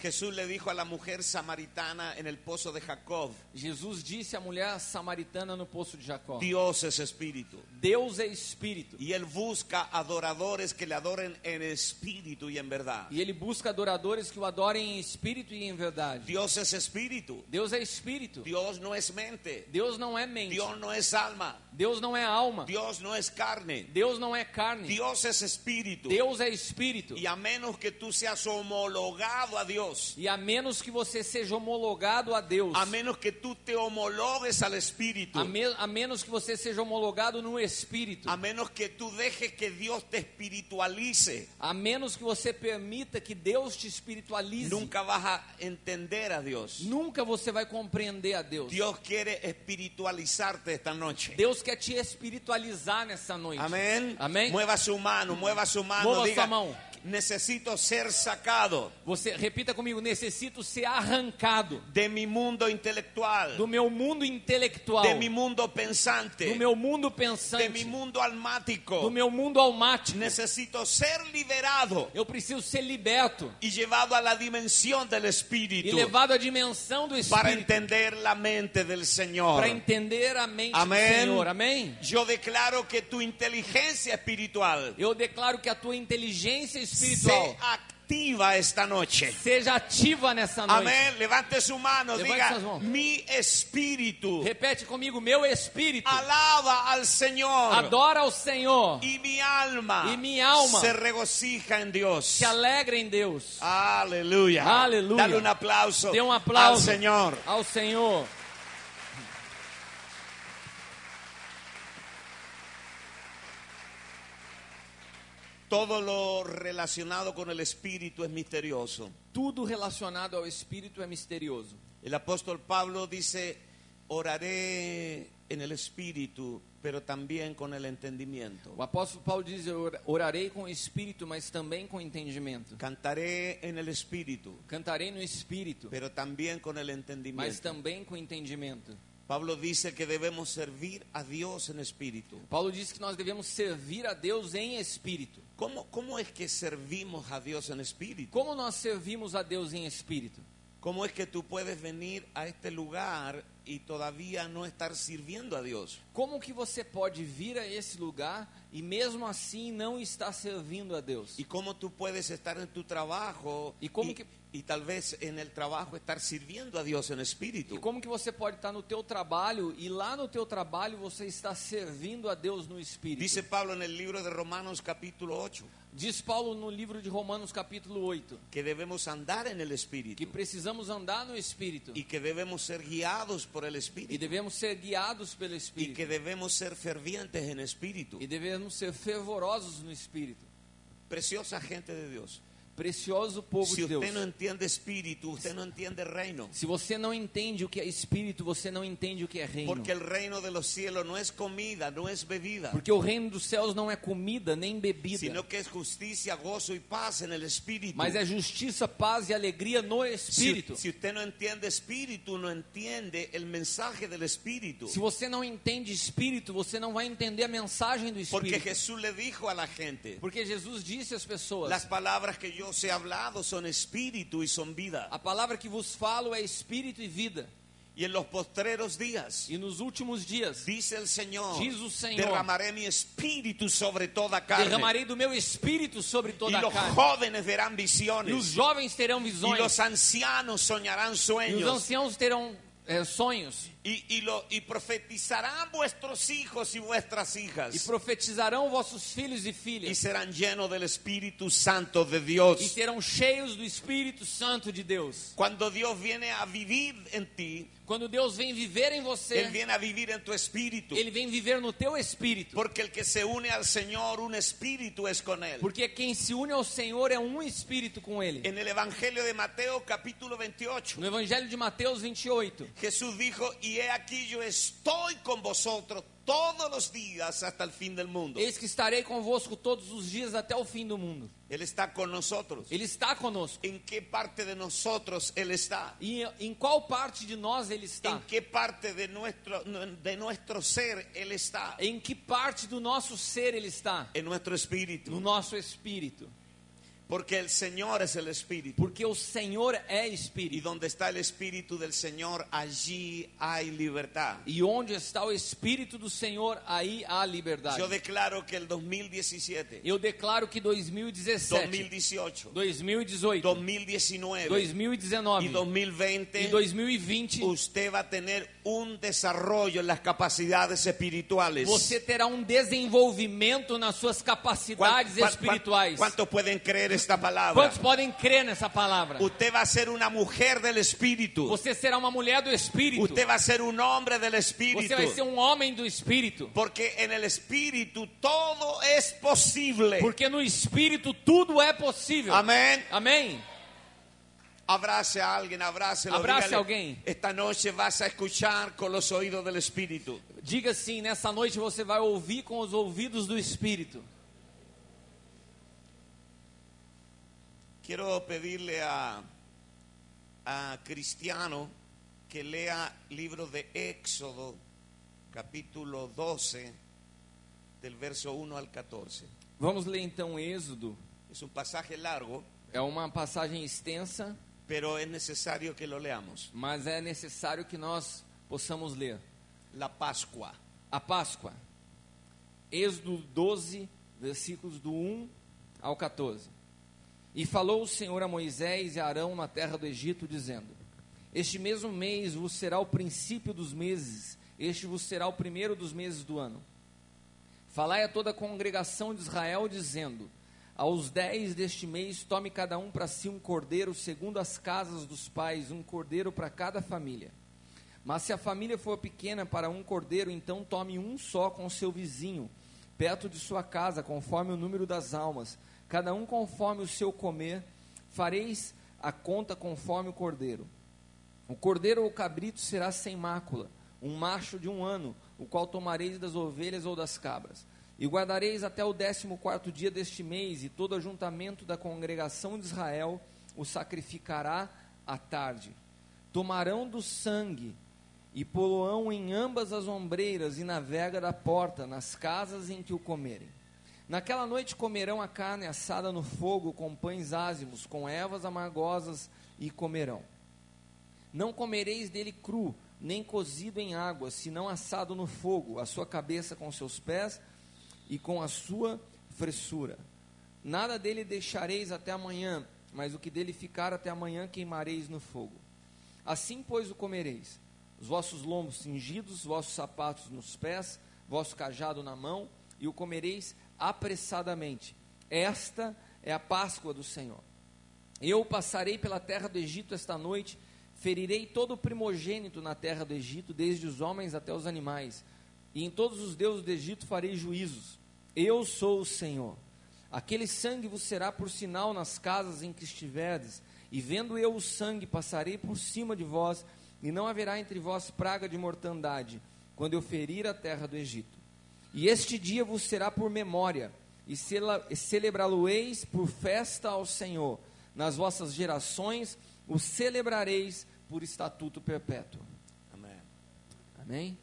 Jesús le dijo a la mujer samaritana en el pozo de Jacob: Jesus disse à mulher samaritana no poço de Jacó: Dios es espíritu, Deus é espírito. y Él busca adoradores que le adoren en espíritu y en verdad. E ele busca adoradores que o adorem em espírito e em verdade. Dios es espíritu, Deus é espírito. Dios no es mente, Deus não é mente. Dios no es alma, Deus não é alma. Dios no es carne, Deus não é carne. Dios es espíritu. Deus é espírito. Y a menos que tú seas homologado a Dios, E a menos que você seja homologado a Deus, a menos que tú te homologues al espíritu, a menos que você seja homologado no espírito, a menos que tú dejes que Dios te espiritualice, a menos que você permita que Deus te espiritualize, nunca vas a entender a Dios. nunca você vai compreender a Deus. Dios quiere espiritualizarte esta noche. Deus quer te espiritualizar nessa noite. Amén. Amém? Mueva su mano, Mueva diga: sua mão. necesito ser sacado Você repita comigo: necessito ser arrancado de mi mundo intelectual, do meu mundo intelectual, de mi mundo pensante, do meu mundo de pensante, mi mundo almático. do meu mundo almático. Necesito ser liberado Eu preciso ser liberto y llevado a la dimensión del e Espíritu levado à dimensão do para Espírito, entender la mente del Señor. para entender a mente Amém. do Senhor. Amém? Yo declaro que tu inteligencia espiritual Eu declaro que a tua inteligência se espiritual activa esta noche. seja ativa nessa noite. Amén. Levante su mano, Levante diga: suas mãos. mi espíritu Repete comigo: meu espírito alaba al Señor adora ao Senhor y mi alma, y mi alma se regocija en Dios. se alegra em Deus. Aleluya. Aleluya. Dale un aplauso, Dê um aplauso al Señor. ao Senhor. Todo lo relacionado con el Espíritu es misterioso. Tudo relacionado ao Espírito é misterioso. El apóstol Pablo dice: oraré en el Espíritu, pero también con el entendimiento. O apóstolo Paulo diz: eu orarei com o Espírito, mas também com entendimento. Cantaré en el Espíritu, Cantarei no Espírito, pero también con el mas entendimiento. também com entendimento. Pablo dice que debemos servir a Dios en espíritu. Paulo diz que nós devemos servir a Deus em espírito. ¿Cómo es que servimos a Dios en espíritu? Como nós servimos a Deus em espírito? ¿Cómo es que tú puedes venir a este lugar y todavía no estar sirviendo a Dios? Como que você pode vir a esse lugar e mesmo assim não estar servindo a Deus? ¿Y cómo tú puedes estar en tu trabajo ¿Y cómo que- Y tal vez en el trabajo estar sirviendo a Dios en E espíritu. como que você pode estar no teu trabalho e lá no teu trabalho você está servindo a Deus no Espírito? Dice Pablo en el libro de Romanos capítulo 8 Diz Paulo no livro de Romanos capítulo 8, que debemos andar en el que espíritu precisamos andar no Espírito y que debemos ser guiados por el e espíritu devemos ser guiados pelo y Espírito que debemos ser fervientes en espíritu. e devemos ser fervorosos no Espírito. Preciosa gente de Dios. Precioso povo Si de Deus. usted no entiende espíritu, usted no entiende reino. Se você não entende o que é Espírito, você não entende o que é reino. Porque el reino de los cielos no es comida, no es bebida, Porque o reino dos céus não é comida nem bebida, sino que es justicia, gozo y paz en el espíritu. mas é justiça, paz e alegria no Espírito. Si usted no entiende espíritu, no entiende el mensaje del espíritu. Se você não entende Espírito, você não vai entender a mensagem do Porque Espírito. Jesús le dijo a la gente, Porque Jesus disse às pessoas: las palabras que yo os he hablado son espíritu y son vida. a palavra que vos falo é Espírito e vida. Y en los postreros días, E nos últimos dias, dice el Señor, Diz o Senhor, derramaré mi espíritu sobre toda carne. derramarei do meu Espírito sobre Y toda a los carne. jóvenes verán E os visiones. jovens terão Y visões. los ancianos soñarán E os sueños. anciãos terão sonhos. Y profetizarán vuestros hijos y vuestras hijas. E profetizarão vossos filhos e Y filhas. serán llenos del Espíritu Santo de E Dios. serão cheios do Espírito Santo de Deus. Cuando Dios viene a vivir en ti, Quando Deus vem viver em Él você, viene a vivir en tu espíritu. Ele vem viver no teu espírito. Porque el que se une al Señor, un espíritu es con Él. Porque quem se une ao Senhor é um espírito com Ele. En el Evangelio de Mateo capítulo 28, No Evangelho de Mateus 28, Jesús dijo, y he aquí yo estoy con vosotros todos los días hasta el fin del mundo. eis que estarei convosco todos os dias até o fim do mundo. Él está con nosotros. Ele está conosco. ¿En qué parte de nosotros Él está? E em qual parte de nós Ele está? ¿En qué parte de nuestro ser Él está? Em que parte do nosso ser Ele está? En nuestro espíritu. No nosso espírito. Porque el Señor es el espíritu. Porque o Senhor é Y espírito. donde está el espíritu del Señor, allí hay libertad. E onde está o espírito do Senhor, aí há liberdade. Yo declaro que el 2017, Eu declaro que 2017, 2018, 2018, 2019 2019 y 2020, e 2020, usted va a tener un desarrollo en las capacidades espirituales. você terá um desenvolvimento nas suas capacidades espirituais. ¿Cuántos pueden creer esta palabra? Quantos podem crer nessa palavra? Usted va a ser una mujer del espíritu. Você será uma mulher do espírito. Usted va a ser un hombre del espíritu. Você vai ser um homem do espírito. Porque en el espíritu todo es posible. Porque no espírito tudo é possível. Amén. Amém. Abrace a alguien, abrácelo. Abrace dígale, a alguém. esta noche vas a escuchar con los oídos del espíritu. Diga assim, nessa noite você vai ouvir com os ouvidos do espírito. Quiero pedirle a Cristiano que lea libro de Éxodo, capítulo 12, del verso 1 al 14. Vamos ler então Êxodo. Es un pasaje largo, É uma passagem extensa, pero es necesario que lo leamos. mas é necessário que nós possamos ler. La Pascua. A Páscoa. Êxodo 12, versículos do 1 ao 14. E falou o Senhor a Moisés e a Arão na terra do Egito, dizendo: Este mesmo mês vos será o princípio dos meses, este vos será o primeiro dos meses do ano. Falai a toda a congregação de Israel, dizendo: Aos 10 deste mês tome cada um para si um cordeiro, segundo as casas dos pais, um cordeiro para cada família. Mas se a família for pequena para um cordeiro, então tome um só com seu vizinho, perto de sua casa, conforme o número das almas, cada um conforme o seu comer, fareis a conta conforme o cordeiro. O cordeiro ou o cabrito será sem mácula, um macho de 1 ano, o qual tomareis das ovelhas ou das cabras. E guardareis até o 14º dia deste mês, e todo ajuntamento da congregação de Israel o sacrificará à tarde. Tomarão do sangue e poloão em ambas as ombreiras e na verga da porta, nas casas em que o comerem. Naquela noite comerão a carne assada no fogo, com pães ázimos, com ervas amargosas, e comerão. Não comereis dele cru, nem cozido em água, senão assado no fogo, a sua cabeça com seus pés e com a sua fressura. Nada dele deixareis até amanhã, mas o que dele ficar até amanhã queimareis no fogo. Assim, pois, o comereis, os vossos lombos cingidos, os vossos sapatos nos pés, vosso cajado na mão, e o comereis apressadamente. Esta é a Páscoa do Senhor. Eu passarei pela terra do Egito esta noite, ferirei todo o primogênito na terra do Egito, desde os homens até os animais, e em todos os deuses do Egito farei juízos. Eu sou o Senhor. Aquele sangue vos será por sinal nas casas em que estiverdes, e vendo eu o sangue, passarei por cima de vós, e não haverá entre vós praga de mortandade, quando eu ferir a terra do Egito. E este dia vos será por memória, e celebrá-lo-eis por festa ao Senhor. Nas vossas gerações o celebrareis por estatuto perpétuo. Amén. Amém?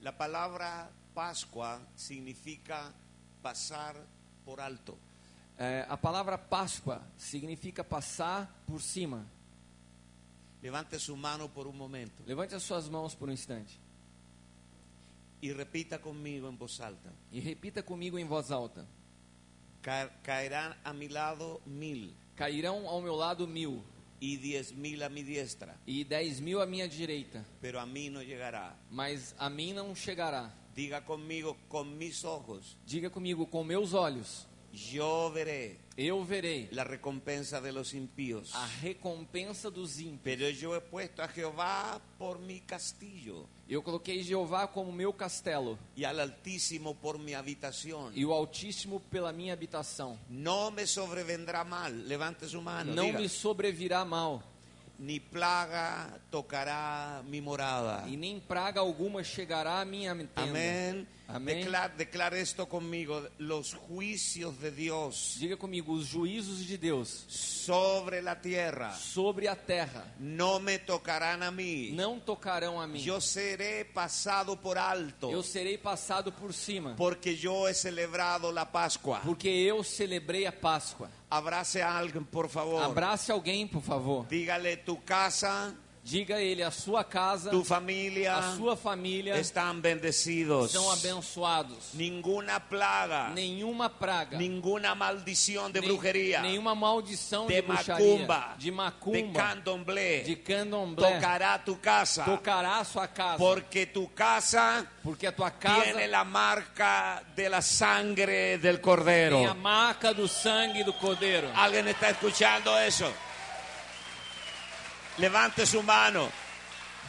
La palabra Pascua significa pasar por alto. A palavra Páscoa significa passar por cima. Levante su mano por un momento Levante as suas mãos por um instante y repita conmigo en voz alta. e repita comigo em voz alta. Caerán a mi lado 1000 Cairão ao meu lado 1000 y 10.000 a mi diestra, e 10.000 à minha direita, pero a mí no llegará. mas a mim não chegará. Diga conmigo, con mis ojos Diga comigo, com meus olhos yo veré eu verei la recompensa de los impíos. a recompensa dos ímpios. Pero yo he puesto a Jehová por mi castillo Eu coloquei Jeová como meu castelo y al Altísimo por mi habitación. e o Altíssimo pela minha habitação. No me sobrevendrá mal. Levante su mano. Não Diga. me sobrevirá mal, Ni plaga tocará mi morada. e nem praga alguma chegará à minha tenda. Amén. Amém. Declare esto conmigo. Los juicios de Dios Diga comigo, os juízos de Deus sobre la tierra sobre a terra no me tocarán a mí. não tocarão a mim. Yo seré pasado por alto, Eu serei passado por cima, porque yo he celebrado la Pascua. porque eu celebrei a Páscoa. Abrace a alguien, por favor. Abrace alguém, por favor. Dígale, tu casa, Diga a ele, a sua casa, tu familia a sua família están bendecidos. são abençoados. Ninguna plaga, Nenhuma praga, ninguna maldición de nem- brujería, nenhuma maldição de de bruxaria, macumba, de de macumba, candomblé, de candomblé, tocará tu casa, tocará a sua casa, porque tu casa porque a tua casa tiene la marca de la sangre del Cordero. tem a marca do sangue do Cordeiro. ¿Alguien está escuchando eso? Levante su mano.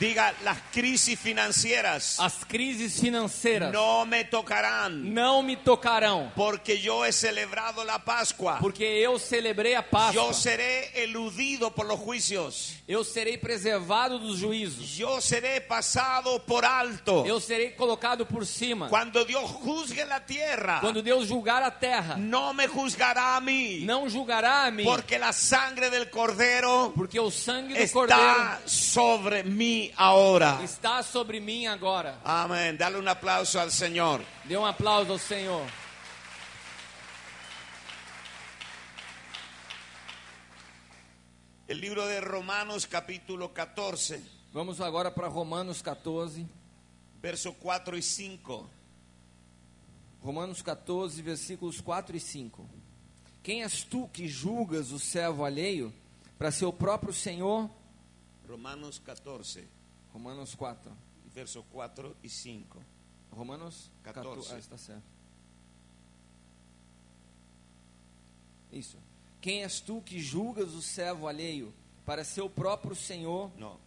Diga, las crisis financieras As crises financeiras no me tocarán, não me tocarão, porque yo he celebrado la Pascua. porque eu celebrei a Páscoa. Yo seré eludido por los juicios. Eu serei preservado dos juízos. Yo seré pasado por alto. Eu serei colocado por cima. Cuando Dios juzgue la tierra, Quando Deus julgar a terra, no me juzgará a mí, não julgará a mim, porque la sangre del Cordero porque o sangue do Cordeiro está sobre mí ahora. está sobre mim agora. Amén. Dale un aplauso al Señor. Dê um aplauso ao Senhor. El libro de Romanos capítulo 14, Vamos agora para Romanos 14. versos 4 y 5. Romanos 14, versículos 4 e 5. Quem és tu que julgas o servo alheio para seu próprio Senhor? Romanos 14, Romanos 4. versos 4 y 5. Romanos 14. está certo. Isso. Quem és tu que julgas o servo alheio para seu próprio Senhor? No,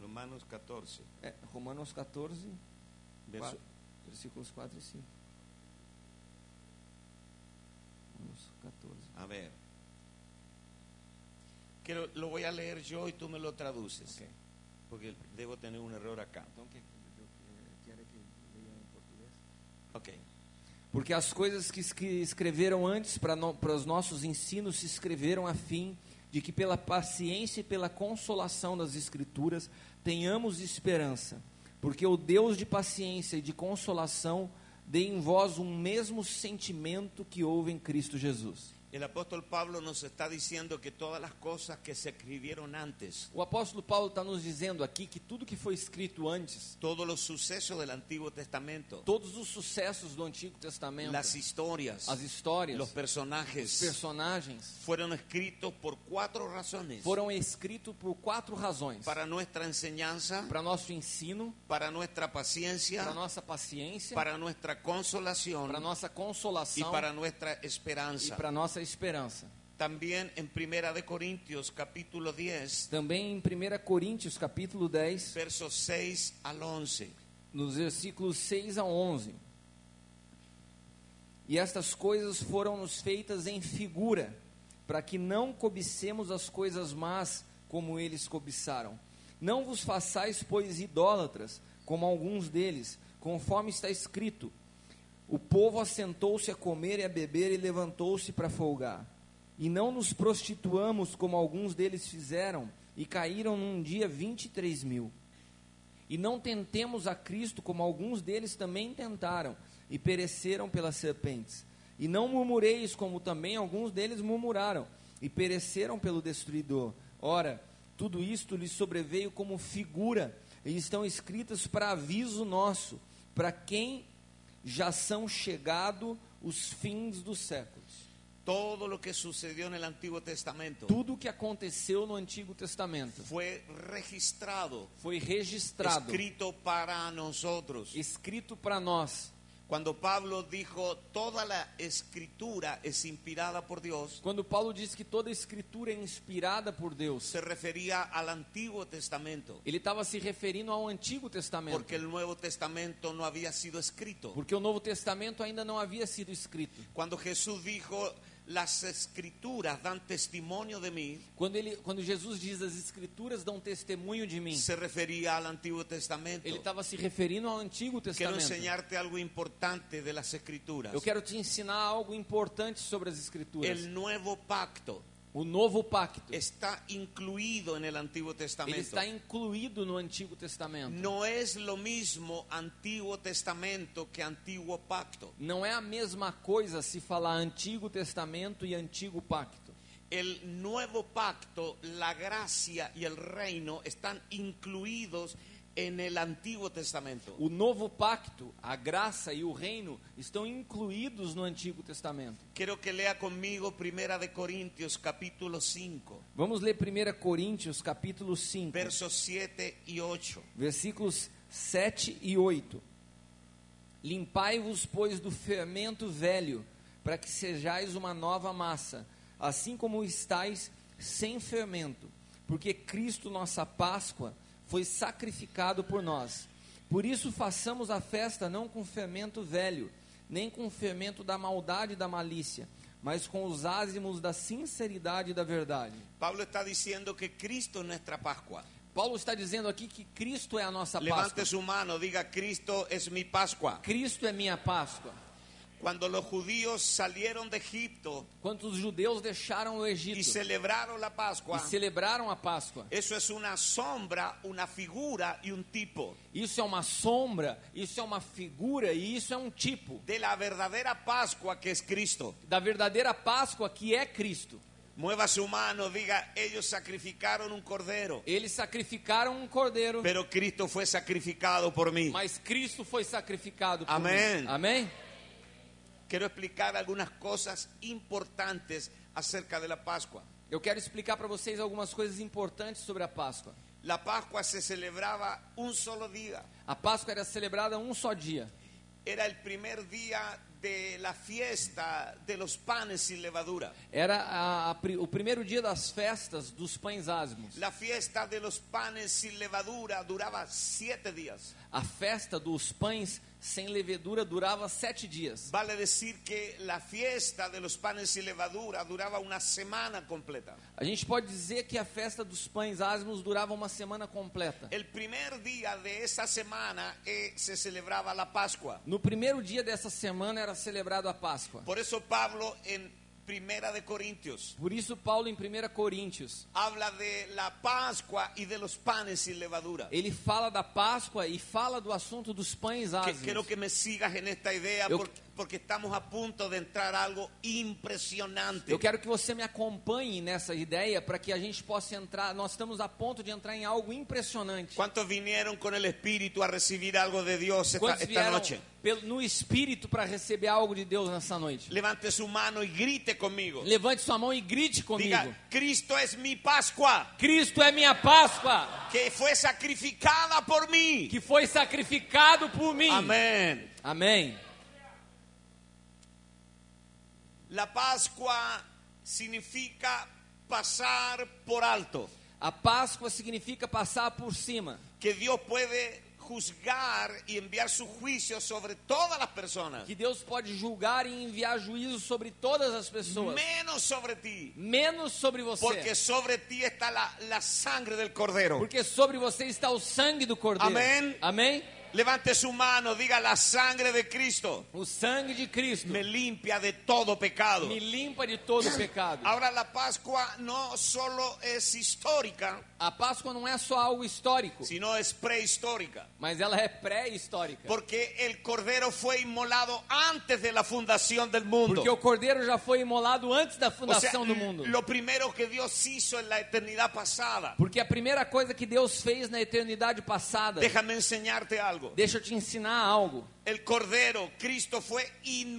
Romanos 14, Romanos 14, verso, versículos 4 e 5. Romanos 14. a ver. Que lo voy a leer yo y tú me lo traduces. Ok. Porque debo tener un error acá. Então, quer que leia em português? Ok. Porque as coisas que escreveram antes para os nossos ensinos se escreveram a fim de que pela paciência e pela consolação das Escrituras tenhamos esperança. Porque o Deus de paciência e de consolação dê em vós um mesmo sentimento que houve em Cristo Jesus. El apóstol Pablo nos está diciendo que todas las cosas que se escribieron antes, O apóstolo Paulo está nos dizendo aqui que tudo que foi escrito antes, todos los sucesos del Antiguo Testamento, todos os sucessos do Antigo Testamento, las historias, as histórias, los os personajes, personagens, fueron escritos por 4 razones: foram escritos por 4 razões. para nuestra enseñanza, Para nosso ensino, para nuestra paciencia, para nossa paciência, para nuestra consolación para nossa y consolação para nuestra e esperanza. para nossa esperança. También en Primera de Corintios capítulo 10, Também em 1 Coríntios capítulo 10, versos 6 al 11. nos versículos 6 a 11. E estas coisas foram-nos feitas em figura, para que não cobicemos as coisas más como eles cobiçaram. Não vos façais, pois, idólatras, como alguns deles, conforme está escrito: o povo assentou-se a comer e a beber e levantou-se para folgar. E não nos prostituamos, como alguns deles fizeram, e caíram num dia 23.000. E não tentemos a Cristo, como alguns deles também tentaram, e pereceram pelas serpentes. E não murmureis, como também alguns deles murmuraram, e pereceram pelo destruidor. Ora, tudo isto lhes sobreveio como figura, e estão escritas para aviso nosso, para quem já são chegados os fins dos séculos. Todo lo que sucedió en el Antiguo Testamento Tudo o que aconteceu no Antigo Testamento fue registrado, foi registrado, escrito para nosotros. escrito para nós. Cuando Pablo dijo toda la escritura es inspirada por Dios, Quando Paulo diz que toda a escritura é inspirada por Deus, se refería al Antiguo Testamento, ele estava se referindo ao Antigo Testamento, porque el Nuevo Testamento no había sido escrito. porque o Novo Testamento ainda não havia sido escrito. Cuando Jesús dijo las escrituras dan testimonio de mí, Quando Jesus diz as escrituras dão testemunho de mim, se refería al Antiguo Testamento. ele estava se referindo ao Antigo Quiero Testamento. enseñarte algo importante de las escrituras. Eu quero te ensinar algo importante sobre as escrituras. El nuevo pacto O novo pacto, está incluido en el Antiguo ele Testamento. está incluído no Antigo Testamento. No es lo mismo Antiguo Testamento que Antiguo Pacto. Não é a mesma coisa se falar Antigo Testamento e Antigo Pacto. El nuevo pacto, la gracia y el reino están incluidos en el Antiguo Testamento. O novo pacto, a graça e o reino estão incluídos no Antigo Testamento. Quiero que lea conmigo Primera de Corintios capítulo 5, Vamos ler 1 Coríntios capítulo 5, versos 7 y 8. versículos 7 e 8. Limpai-vos, pois, do fermento velho, para que sejais uma nova massa, assim como estáis sem fermento, porque Cristo, nossa Páscoa, foi sacrificado por nós. Por isso façamos a festa não com fermento velho, nem com fermento da maldade e da malícia, mas com os ázimos da sinceridade e da verdade. Pablo está diciendo que Cristo es nuestra Pascua. Paulo está dizendo aqui que Cristo é a nossa Levante Páscoa. su mano, diga: Cristo es mi Pascua. Cristo é minha Páscoa. Cuando los judíos salieron de Egipto Quando os judeus deixaram o y Egito celebraron la Pascua, e celebraram a Páscoa, eso es una sombra, una figura y un tipo isso é uma sombra, isso é uma figura e isso é um tipo de la verdadera Pascua que es Cristo. da verdadeira Páscoa que é Cristo. Mueva su mano, diga: ellos sacrificaron un cordero, Eles sacrificaram um cordeiro, pero Cristo fue sacrificado por mí. mas Cristo foi sacrificado por Amém. mim. Amém? Quiero explicar algunas cosas importantes acerca de la Pascua. Eu quero explicar para vocês algumas coisas importantes sobre a Páscoa. La Pascua se celebraba un solo día. A Páscoa era celebrada um só dia. Era el primer día de la fiesta de los panes sin levadura. Era o primeiro dia das festas dos pães ázimos. La fiesta de los panes sin levadura duraba 7 días. A festa dos pães sem levedura durava 7 dias. Vale decir que la fiesta de los panes sin levadura duraba una semana completa. A gente pode dizer que a festa dos pães ázimos durava uma semana completa. El primer día de esa semana se celebraba la Pascua. No primeiro dia dessa semana era celebrado a Páscoa. Por eso Pablo en Primera de Corintios Por isso Paulo em 1 Coríntios, habla de la Pascua y de los panes sin levadura. ele fala da Páscoa e fala do assunto dos pães ázimos. Quiero que me sigas en esta idea Eu, porque porque estamos a punto de entrar a algo impresionante. Eu quero que você me acompanhe nessa ideia para que a gente possa entrar. Nós estamos a ponto de entrar em algo impressionante. ¿Cuántos vinieron con el Espíritu a recibir algo de Dios Quantos esta vieram noche? no Espírito para receber algo de Deus nessa noite? Levante su mano y grite conmigo. Levante sua mão e grite comigo. Diga, Cristo es mi Pascua, Cristo é minha Páscoa, que fue sacrificada por mí. que foi sacrificado por mim. Amén. Amém. La Pascua significa pasar por alto. A Páscoa significa passar por cima. Que Dios puede juzgar y enviar su juicio sobre todas las personas, Que Deus pode julgar e enviar juízo sobre todas as pessoas, menos sobre ti, menos sobre você. porque sobre ti está la sangre del Cordero. Porque sobre você está o sangue do Cordeiro. Amém. Amém? Levante su mano, diga, la sangre de Cristo O sangue de Cristo me limpia de todo pecado. me limpa de todo pecado. Ahora la Pascua no solo es histórica, A Páscoa não é só algo histórico, sino es prehistórica, mas ela é pré-histórica. porque el Cordero fue inmolado antes de la fundación del mundo. Porque o Cordeiro já foi imolado antes da O sea, fundação do mundo. lo primero que Dios hizo en la eternidad pasada. Porque a primeira coisa que Deus fez na eternidade passada, Déjame enseñarte algo. deixa eu te ensinar algo. El Cordero, Cristo, fue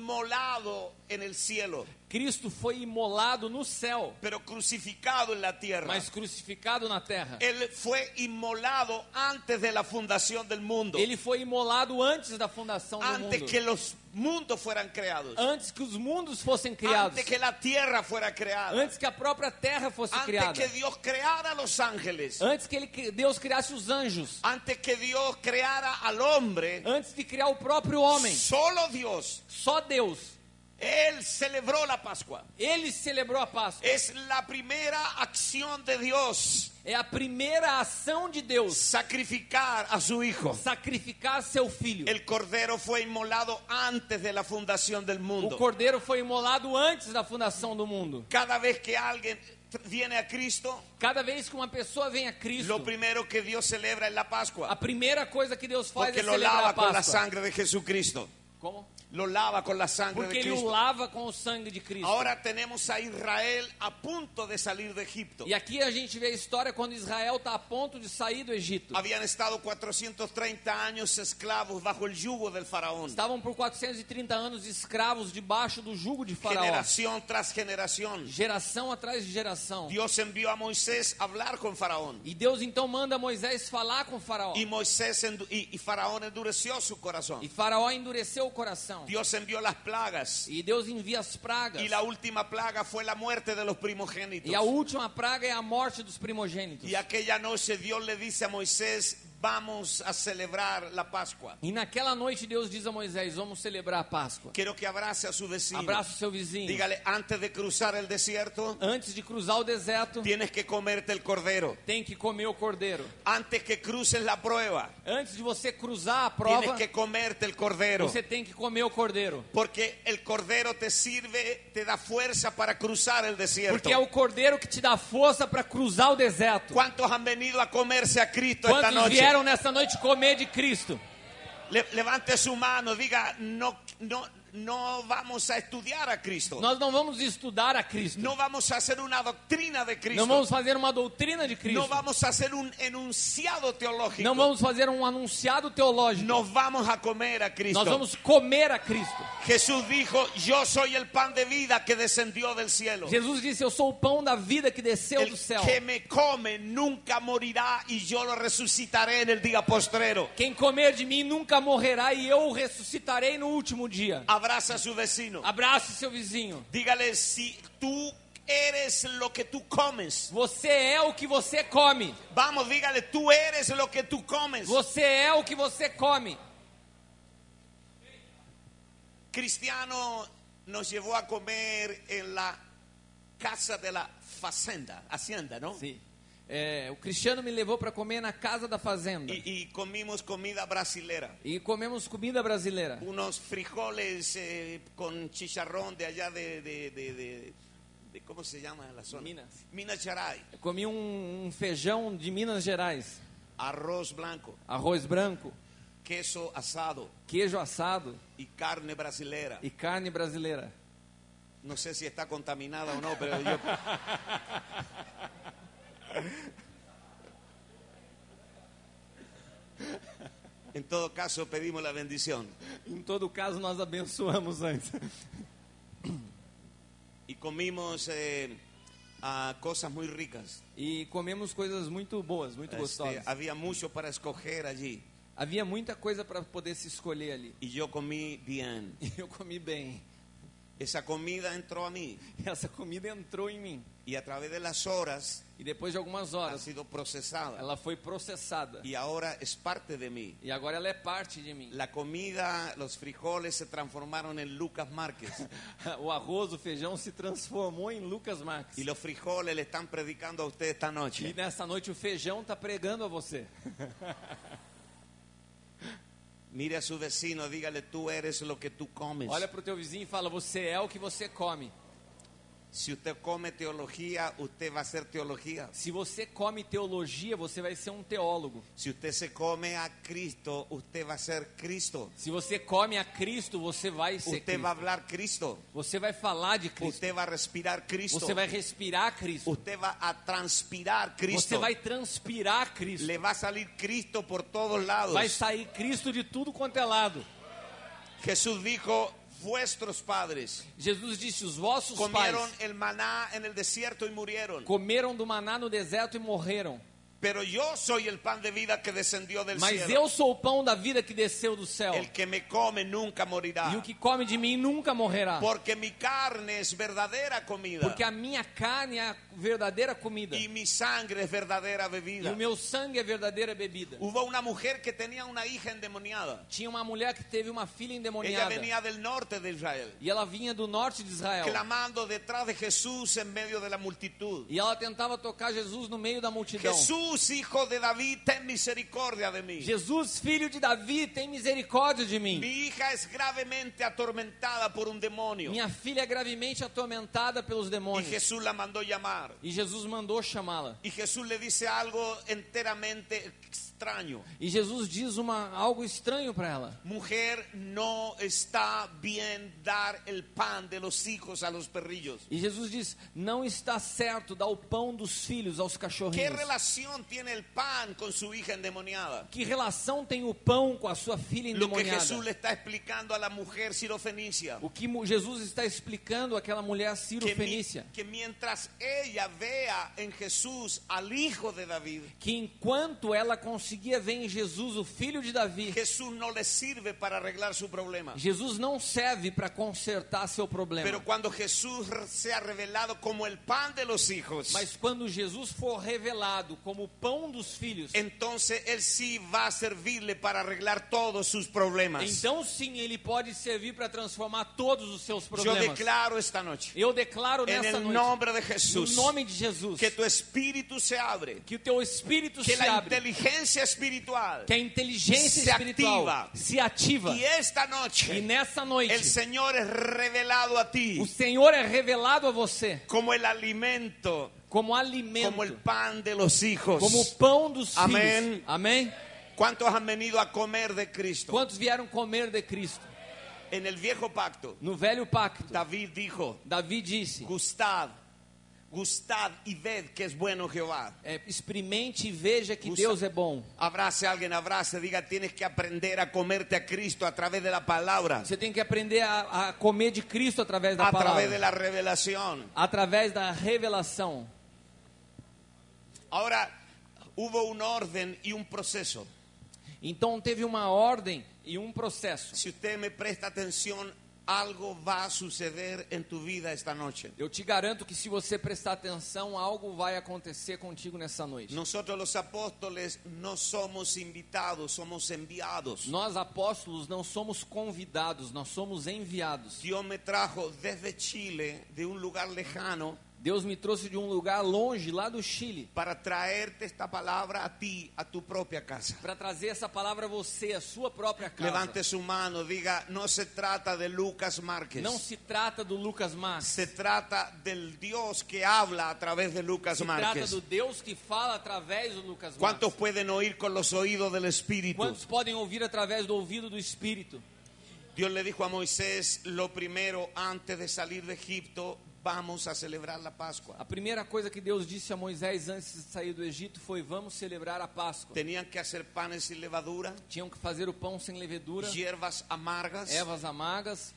inmolado en el cielo, Cristo foi imolado no céu, pero crucificado en la tierra. mas crucificado na terra. Él fue inmolado antes de la fundación del mundo, Ele foi imolado antes da fundação do antes mundo. que los mundos fueran creados, Antes que os mundos fossem criados. antes que la tierra fuera creada, Antes que a própria terra fosse antes criada. que Dios creara a los ángeles, Antes que Deus criasse os anjos. antes que Dios creara al hombre, Antes de criar o próprio homem. solo Dios, Só Deus. Él celebró la Pascua. Ele celebrou a Páscoa. Es la primera acción de Dios, É a primeira ação de Deus. sacrificar a su Hijo. Sacrificar seu filho. El Cordero fue inmolado antes de la fundación del O mundo. Cordeiro foi imolado antes da fundação do mundo. Cada vez que alguien viene a Cristo, Cada vez que uma pessoa vem a Cristo, lo primero que Dios celebra es la a Pascua, primeira coisa que Deus faz porque é lo celebrar a lava con la Páscoa. sangre de Jesucristo. Como? Lo lava con la sangre Porque de ele o Cristo. lava com o sangue de Cristo. Ahora tenemos a Israel a punto de salir de Egipto. E aqui a gente vê a história quando Israel está a ponto de sair do Egito. Habían estado 430 años esclavos bajo el yugo del faraón. Estavam por 430 anos escravos debaixo do jugo de Faraó. Generación tras generación. Geração atrás de geração. Dios envió a Moisés a hablar con faraón. E Deus então manda Moisés falar com Faraó. Y Faraón endureció su corazón. E Faraó endureceu o coração. Dios envió las plagas. E Deus envia as pragas. Y la última plaga fue la muerte de los primogénitos. E a última praga é a morte dos primogênitos. Y aquella noche Dios le dice a Moisés, vamos a celebrar la Pascua. E naquela noite Deus diz a Moisés, vamos celebrar a Páscoa. Quiero que abrace a su vecino. Abraça o seu vizinho. Dígale, antes de cruzar el desierto, Antes de cruzar o deserto, tienes que comerte el cordero. tem que comer o cordeiro. Antes que cruces la prueba, Antes de você cruzar a tienes prova, que comerte el cordero. você tem que comer o cordeiro. Porque el cordero te sirve, te da fuerza para cruzar el desierto. Porque é o cordeiro que te dá força para cruzar o deserto. ¿Cuántos han venido a comerse a Cristo esta Quantos noche? vieram nessa noite comer de Cristo? Levante su mano, diga, no vamos a estudiar a Cristo. Nós não vamos estudar a Cristo. No vamos a hacer una doctrina de Cristo. Não vamos fazer uma doutrina de Cristo. No vamos a hacer un enunciado teológico. Não vamos fazer um anunciado teológico. Nos vamos a comer a Cristo. Nós vamos comer a Cristo. Jesús dijo, yo soy el pan de vida que descendió del cielo. Jesus disse, eu sou o pão da vida que desceu El do céu. que me come nunca morirá y yo lo resucitaré en el día postrero. Quem comer de mim nunca morrerá e eu o ressuscitarei no último dia. Abraza a su vecino. Abrace seu vizinho. Dígale, si tú eres lo que tú comes. Você é o que você come. Vamos, dígale, tú eres lo que tú comes. Você é o que você come. Cristiano nos llevó a comer en la casa de la hacienda, ¿no? Sim. O Cristiano me levou para comer na casa da fazenda. Y comimos comida brasilera. E comemos comida brasileira. Unos frijoles con chicharrón de allá de ¿cómo se llama la zona? Minas Gerais. Eu comi um feijão de Minas Gerais. Arroz blanco. Arroz branco. queso asado queijo assado y carne brasilera. e carne brasileira. No sé si está contaminada o no, pero yo... En todo caso, pedimos la bendición. Em todo caso, nós abençoamos antes. Y comimos cosas muy ricas. E comemos coisas muito boas, muito gostosas. Había mucho para escoger allí. Havia muita coisa para poder se escolher ali. Y yo comí bien. E eu comi bem. Esa comida entró a mí. E essa comida entrou em mim. Y a través de las horas E depois de algumas ha horas, sido procesada. ela foi processada. Y ahora es parte de mí. E agora ela é parte de mim. La comida, los frijoles se transformaron en Lucas Márquez. O arroz, o feijão se transformou em Lucas Marques. Y los frijoles le están predicando a usted esta E noche. nessa noite o feijão está pregando a você. Mire a su vecino, dígale, tú eres lo que tú comes. Olha para o teu vizinho e fala, você é o que você come. Si usted come teología, usted va a ser teología. Se você come teologia, você vai ser um teólogo. Si usted se come a Cristo, usted va a ser Cristo. Se você come a Cristo, você vai ser Usted va a Cristo. hablar Cristo. Você vai falar de Cristo. Usted va a respirar Cristo. Você vai respirar Cristo. Usted va a transpirar Cristo. Você vai transpirar Cristo. Le va a salir Cristo por todos lados. Vai sair Cristo de tudo quanto é lado. Jesús dijo, vuestros padres Jesus disse, os vossos comieron pais el maná en el desierto y murieron. comeram do maná no deserto e morreram. Pero yo soy el pan de vida que descendió del Mas cielo. eu sou o pão da vida que desceu do céu. El que me come nunca morirá. E o que come de mim nunca morrerá. Porque mi carne es verdadera comida. Porque a minha carne é a verdadeira comida. Y mi sangre es verdadera E bebida. o meu sangue é verdadeira bebida. Hubo una mujer que tenía una hija endemoniada. Tinha uma mulher que teve uma filha Ella endemoniada. venía del norte de Israel, E ela vinha do norte de Israel. clamando detrás de Jesús en medio de la multitud. E ela tentava tocar Jesus no meio da multidão. Jesús, hijo de David, ten misericordia de mí. Jesus, filho de Davi, tem misericórdia de mim. Mi hija es gravemente atormentada por un demonio. Minha filha é gravemente atormentada pelos Y demônios. Jesús la mandó llamar. E Jesus mandou chamá-la. Y Jesús le dice algo enteramente extraño. E Jesus diz algo estranho para ela. Mujer, no está bien dar el pan de los hijos a los perrillos. E Jesus diz, não está certo dar o pão dos filhos aos ¿Qué cachorrinhos. relación tiene el pan con su hija endemoniada? Que relação tem o pão com a sua filha Lo que Jesús endemoniada? le está explicando a la mujer sirofenicia. O que Jesus está explicando àquela mulher Que, cirofenícia. que mientras ella vea en Jesús al hijo de David, Que enquanto ela conseguia ver em Jesus o filho de Davi, Jesús no le sirve para arreglar su problema. Jesus não serve para consertar seu problema. Pero cuando Jesús sea revelado como el pan de los hijos, Mas quando Jesus for revelado como o pão dos filhos, entonces Él sí va a servirle para arreglar todos sus problemas. então sim ele pode servir para transformar todos os seus Yo problemas. declaro esta noche, Eu declaro en nessa el noite, nombre de no Jesús, nome de Jesus, que tu espíritu se abre, que o teu espírito que se la abre, inteligencia espiritual que a inteligência se espiritual ativa. se ativa. y esta E noche nessa noite, el Señor es revelado a ti o Senhor é revelado a você como el alimento, como alimento, como el pan de los hijos. como o pão dos Amém. filhos. Amém? ¿Cuántos han venido a comer de Cristo? Quantos vieram comer de Cristo? En el viejo pacto, No velho pacto, David dijo, Davi disse, gustad y ved que es bueno Jehová. experimente e veja que Gusta- Deus é bom. Abrace a alguien, abrace, diga, tienes que aprender a comerte a Cristo a través de la palabra, Você tem que aprender a comer de Cristo através da a través de palavra, la revelación. através da revelação. Ahora, hubo un orden y un proceso. Então teve uma ordem e um processo. Si usted me presta atención, algo va a suceder en tu vida esta noche. Eu te garanto que se você prestar atenção, algo vai acontecer contigo nessa noite. Nosotros los apóstoles no somos invitados, somos enviados. Nós apóstolos não somos convidados, nós somos enviados. Dios me trajo desde Chile, de un lugar lejano, Deus me trouxe de um lugar longe, lá do Chile, para traerte esta palabra a ti, a tu propia casa. para trazer essa palavra a você, a sua própria casa. Levante su mano, diga, no se trata de Lucas Márquez. Não se trata do Lucas Marques. Se trata del Dios que habla a través de Lucas Se trata Márquez. do Deus que fala através do Lucas ¿Cuántos Marques. pueden oír con los oídos del Espíritu? Quantos podem ouvir através do ouvido do Espírito? Dios le dijo a Moisés, lo primero antes de salir de Egipto, vamos a celebrar la Pascua. A primeira coisa que Deus disse a Moisés antes de sair do Egito foi: vamos celebrar a Páscoa. Tenían que hacer panes sin levadura, Tinham que fazer o pão sem levedura, hierbas amargas, ervas amargas,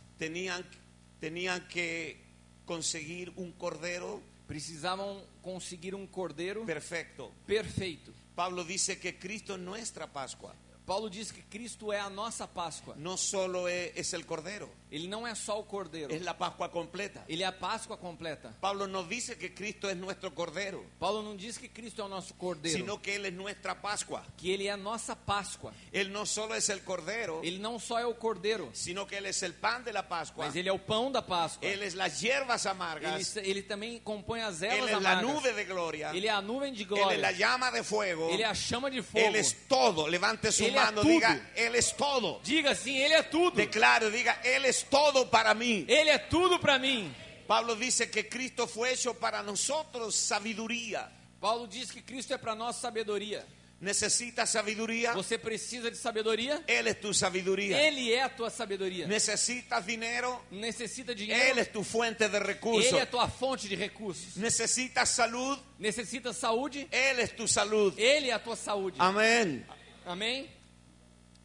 tenían que conseguir un cordero precisavam conseguir um cordeiro perfecto. perfeito. Pablo dice que Cristo es nuestra Pascua. Paulo diz que Cristo é a nossa Páscoa. No solo es el cordero, Ele não é só o cordeiro, es la Pascua completa. ele é a Páscoa completa. Pablo no dice que Cristo es nuestro cordero, Paulo não diz que Cristo é o nosso cordeiro, sino que Él es nuestra Pascua. que ele é a nossa Páscoa. Él no solo es el cordero, Ele não só é o cordeiro, sino que Él es el pan de la Pascua. mas ele é o pão da Páscoa. Él es las hierbas amargas. Ele também compõe as Él ervas es la amargas. nube de gloria. Ele é a nuvem de Él es la glória. llama de fuego. Ele é a chama de fogo. Él es todo. Levante su Él es mano, tudo. diga, Él es todo. Diga assim, ele é tudo. Declare, diga, Él es todo para mí. Ele é tudo para mim. Pablo dice que Cristo fue hecho para nosotros sabiduría. Paulo diz que Cristo é para nós sabedoria. ¿Necesitas sabiduría? Você precisa de sabedoria? Él es tu sabiduría. Ele é a tua sabedoria. ¿Necesitas dinero? Necessita de Él dinheiro? es tu fuente de Ele recursos. é a tua fonte de recursos. ¿Necesitas salud? Necessita saúde? Él es tu salud. Ele é a tua saúde. Amén. Amém?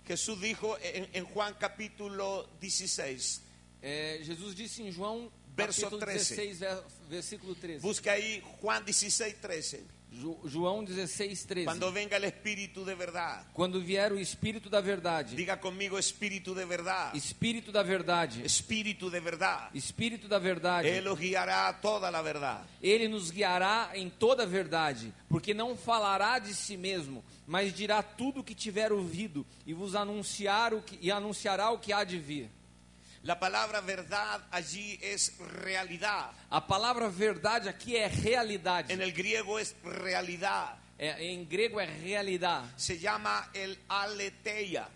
Jesús dijo en Juan capítulo 16, Jesus disse em João Verso capítulo 13. 16, versículo 13. busca ahí Juan 16, 13. João 16, 13. Cuando venga el Espíritu de verdad, Quando vier o Espírito da verdade. diga conmigo Espíritu de verdad, Espírito da verdade. Espíritu de verdad. Espírito da verdade. Él os guiará a toda la verdad. Ele nos guiará em toda a verdade, porque não falará de si mesmo, mas dirá tudo o que tiver ouvido e vos anunciará o que há de vir. La palabra verdad allí es realidad. A palavra verdade aqui é realidade. En el griego es realidad. Em grego é realidade. Se llama el aletheia.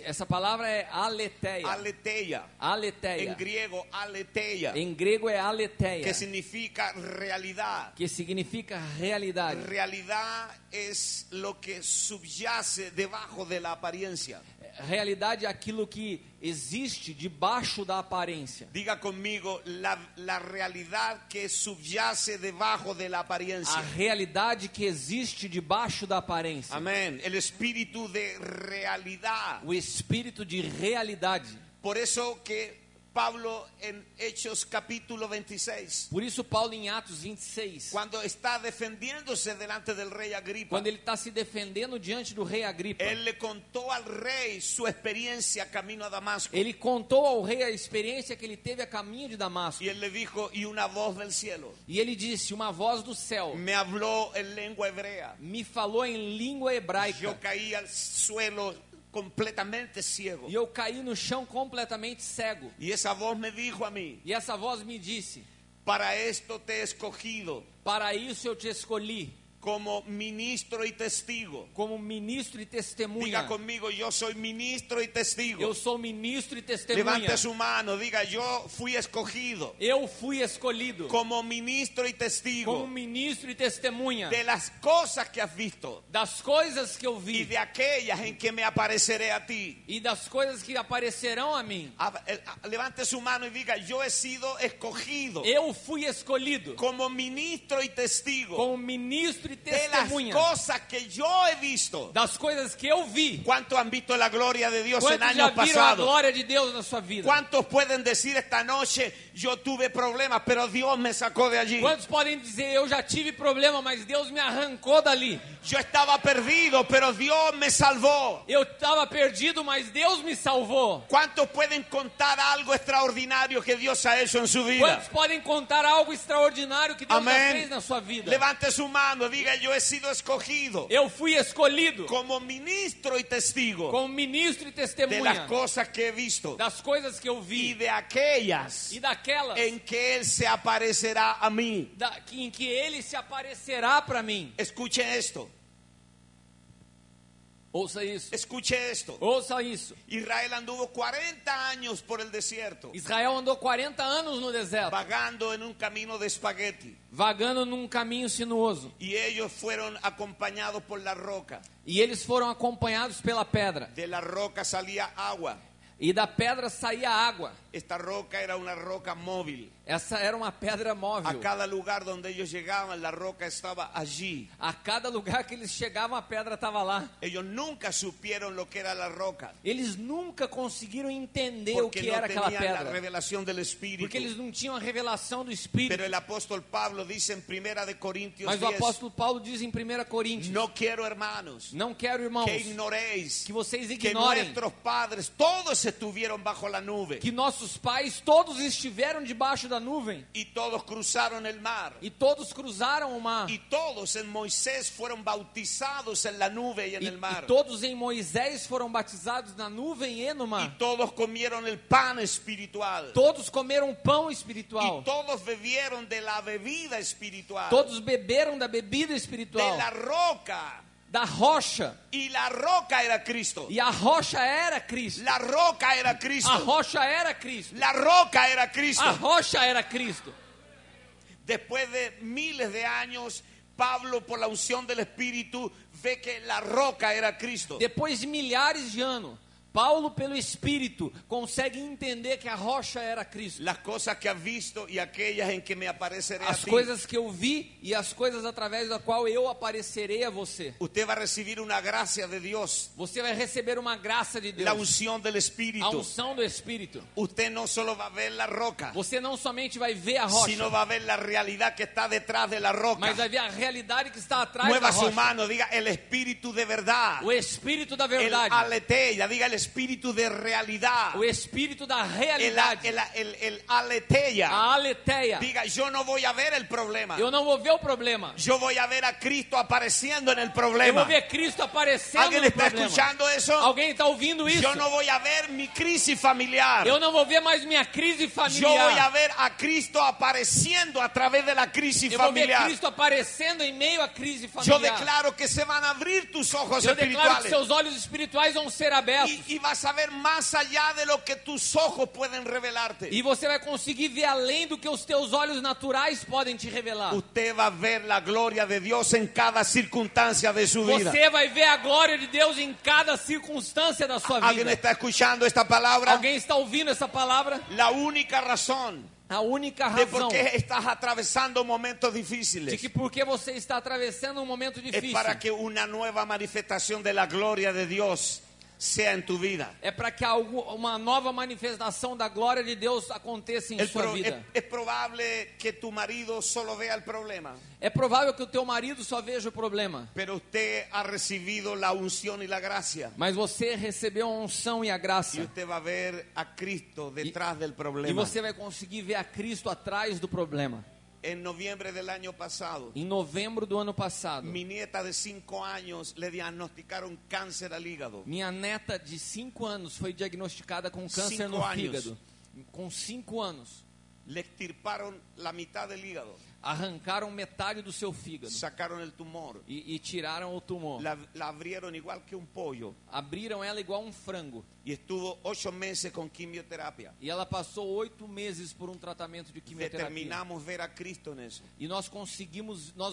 Essa palavra é aletheia. Aletheia. Aletheia. En griego, aletheia. Em grego é aletheia, Que significa realidad. que significa realidade. Realidad es lo que subyace debajo de la apariencia. Realidade é aquilo que existe debaixo da aparência. Diga conmigo, la realidad que subyace debajo de la apariencia. A realidade que existe debaixo da aparência. Amén. El espíritu de realidad. O espírito de realidade. Por eso que Pablo en Hechos capítulo 26, Por isso Paulo em Atos 26, cuando está defendiéndose delante del rey Agripa, quando ele está se defendendo diante do rei Agripa, él le contó al rey su experiencia camino a Damasco. ele contou ao rei a experiência que ele teve a caminho de Damasco. Y él le dijo, y una voz del cielo E ele disse, uma voz do céu me habló en lengua hebrea. me falou em língua hebraica. Yo caí al suelo completamente ciego. E eu caí no chão completamente cego. Y esa voz me dijo a mí, E essa voz me disse, para esto te he escogido para isso eu te escolhi, como ministro y testigo. como ministro e testemunha. Diga conmigo, yo soy ministro y testigo. Eu sou ministro e testemunha. Levante su mano, diga, yo fui escogido Eu fui escolhido como ministro y como testigo ministro e testemunha de las cosas que has visto das coisas que eu y vi de aquellas en que me apareceré a ti. e das coisas que aparecerão a mim. Levante su mano y diga, yo he sido escogido Eu fui escolhido como ministro y testigo como ministro e de las testemunha cosas que yo he visto. das coisas que eu vi. ¿Cuántos han visto la gloria de Dios en Quantos já años viram a pasados? glória de Deus na sua vida? ¿Cuántos pueden decir esta noche, yo tuve problemas, pero Dios me sacó de allí? Quantos podem dizer, eu já tive problema, mas Deus me arrancou dali? Yo estaba perdido, pero Dios me salvó. Eu estava perdido, mas Deus me salvou. ¿Cuántos pueden contar algo extraordinario que Dios ha hecho en su vida? Quantos podem contar algo extraordinário que Deus já Amén. fez na sua vida? Levante su mano, diga, yo he sido escogido Eu fui escolhido como ministro y testigo como ministro e de las testemunha cosas que he visto das coisas que eu y vi de aquellas e daquelas en que Él se aparecerá a mí. em que ele se aparecerá para mim. Escuche esto, Ouça isso. escuche esto. Ouça isso. Israel anduvo 40 años por el desierto, Israel andou 40 anos no deserto, vagando en un camino de espagueti. vagando num caminho sinuoso. Y ellos fueron acompañados por la roca. E eles foram acompanhados pela pedra. De la roca salía agua. E da pedra saía água. Esta roca era una roca móvil. Essa era uma pedra A móvel. cada lugar donde ellos llegaban, la roca estaba allí. A cada lugar que eles chegavam, a pedra estava lá. Ellos nunca supieron lo que era la roca, Eles nunca conseguiram entender o porque que no era aquela tenían la pedra. revelación del Espíritu. Porque eles não tinham a revelação do Espírito. Pero el apóstol Pablo dice en 1 de Corintios Mas o 10, apóstolo Paulo diz em 1 Coríntios: no quiero, hermanos, não quero, irmãos, que ignoréis que vocês que ignorem nuestros padres todos estuvieron bajo la nube que nossos pais todos estiveram debaixo da nuvem y todos cruzaron el mar. e todos cruzaram o mar. Y todos en Moisés fueron bautizados en la nube y en el E mar. todos em Moisés foram batizados na nuvem e no Y mar. todos comieron el pan espiritual. Todos comeram pão Y espiritual. todos bebieron de la bebida espiritual. Todos beberam da bebida De espiritual, la roca. da rocha. Y la roca era Cristo. E a rocha era Cristo. La roca era A Cristo. rocha era Cristo. La roca era A Cristo. rocha era Cristo. Después de miles de años, Pablo, por la unción del Espíritu, ve que la roca era Cristo. Depois de milhares de anos, Paulo, pelo Espírito, consegue entender que a rocha era Cristo. Las cosas que has visto y aquellas en que me apareceré a As ti. coisas que eu vi e as coisas através da qual eu aparecerei a você. Usted va a recibir una gracia de Dios, Você vai receber uma graça de la Deus, unción del a Espíritu. unção do Espírito. Usted no solo va a ver la roca, Você não somente vai ver a rocha, sino va a ver la realidad que está detrás de la roca. mas vai ver a realidade que está atrás da Mueva su rocha. mano, diga el Espíritu de verdad. O Espírito da El verdade. aleteia, diga el Espíritu de realidad. O Espírito da El realidade. aleteia. A aletheia. Diga, yo no voy a ver el problema. Eu não vou ver o problema. Yo voy a ver a Cristo apareciendo en el Eu problema. vou ver Cristo aparecendo ¿Alguien no está problema. escuchando eso? Alguém está ouvindo isso? Yo no voy a ver mi crisis familiar. Eu não vou ver mais minha crise Yo voy a familiar. ver a Cristo apareciendo a través de la crisis Eu vou ver familiar. Cristo aparecendo em meio à crise Yo familiar. declaro que se van a abrir tus ojos Eu declaro que espirituales. seus olhos espirituais vão ser abertos. Y vas a ver más allá de lo que tus ojos pueden revelarte. E você vai conseguir ver além do que os teus olhos naturais podem te revelar. Usted va a ver la gloria de Dios en cada circunstancia de su vida. Você vai ver a glória de Deus em cada circunstância da sua ¿Alguien vida. está escuchando esta palabra? Alguém está ouvindo essa palavra? La única razón A única de por razão qué estás atravesando momentos de difíciles que porque você está atravessando um momento es difícil para que una nueva manifestación de la gloria de Dios sea en tu vida. é para que uma nova manifestação da glória de Deus aconteça em sua vida. Es probable que tu marido solo vea el problema, É provável que o teu marido só veja o problema, pero usted ha recibido la unción y la gracia. mas você recebeu a unção e a Y graça. usted va a ver a Cristo detrás del E problema. você vai conseguir ver a Cristo atrás do problema. En noviembre del año pasado, Em novembro do ano passado, mi nieta de 5 años le diagnosticaron cáncer al hígado. minha neta de 5 anos foi diagnosticada com câncer 5 no anos. fígado. Com 5 anos. Le extirparon la mitad del hígado, Arrancaram metade do seu fígado sacaron el tumor, e tiraram o tumor. la abrieron igual que un pollo Abriram ela igual um frango. y estuvo 8 meses con quimioterapia. E ela passou 8 meses por um tratamento de quimioterapia. Determinamos ver a Cristo en eso. E nós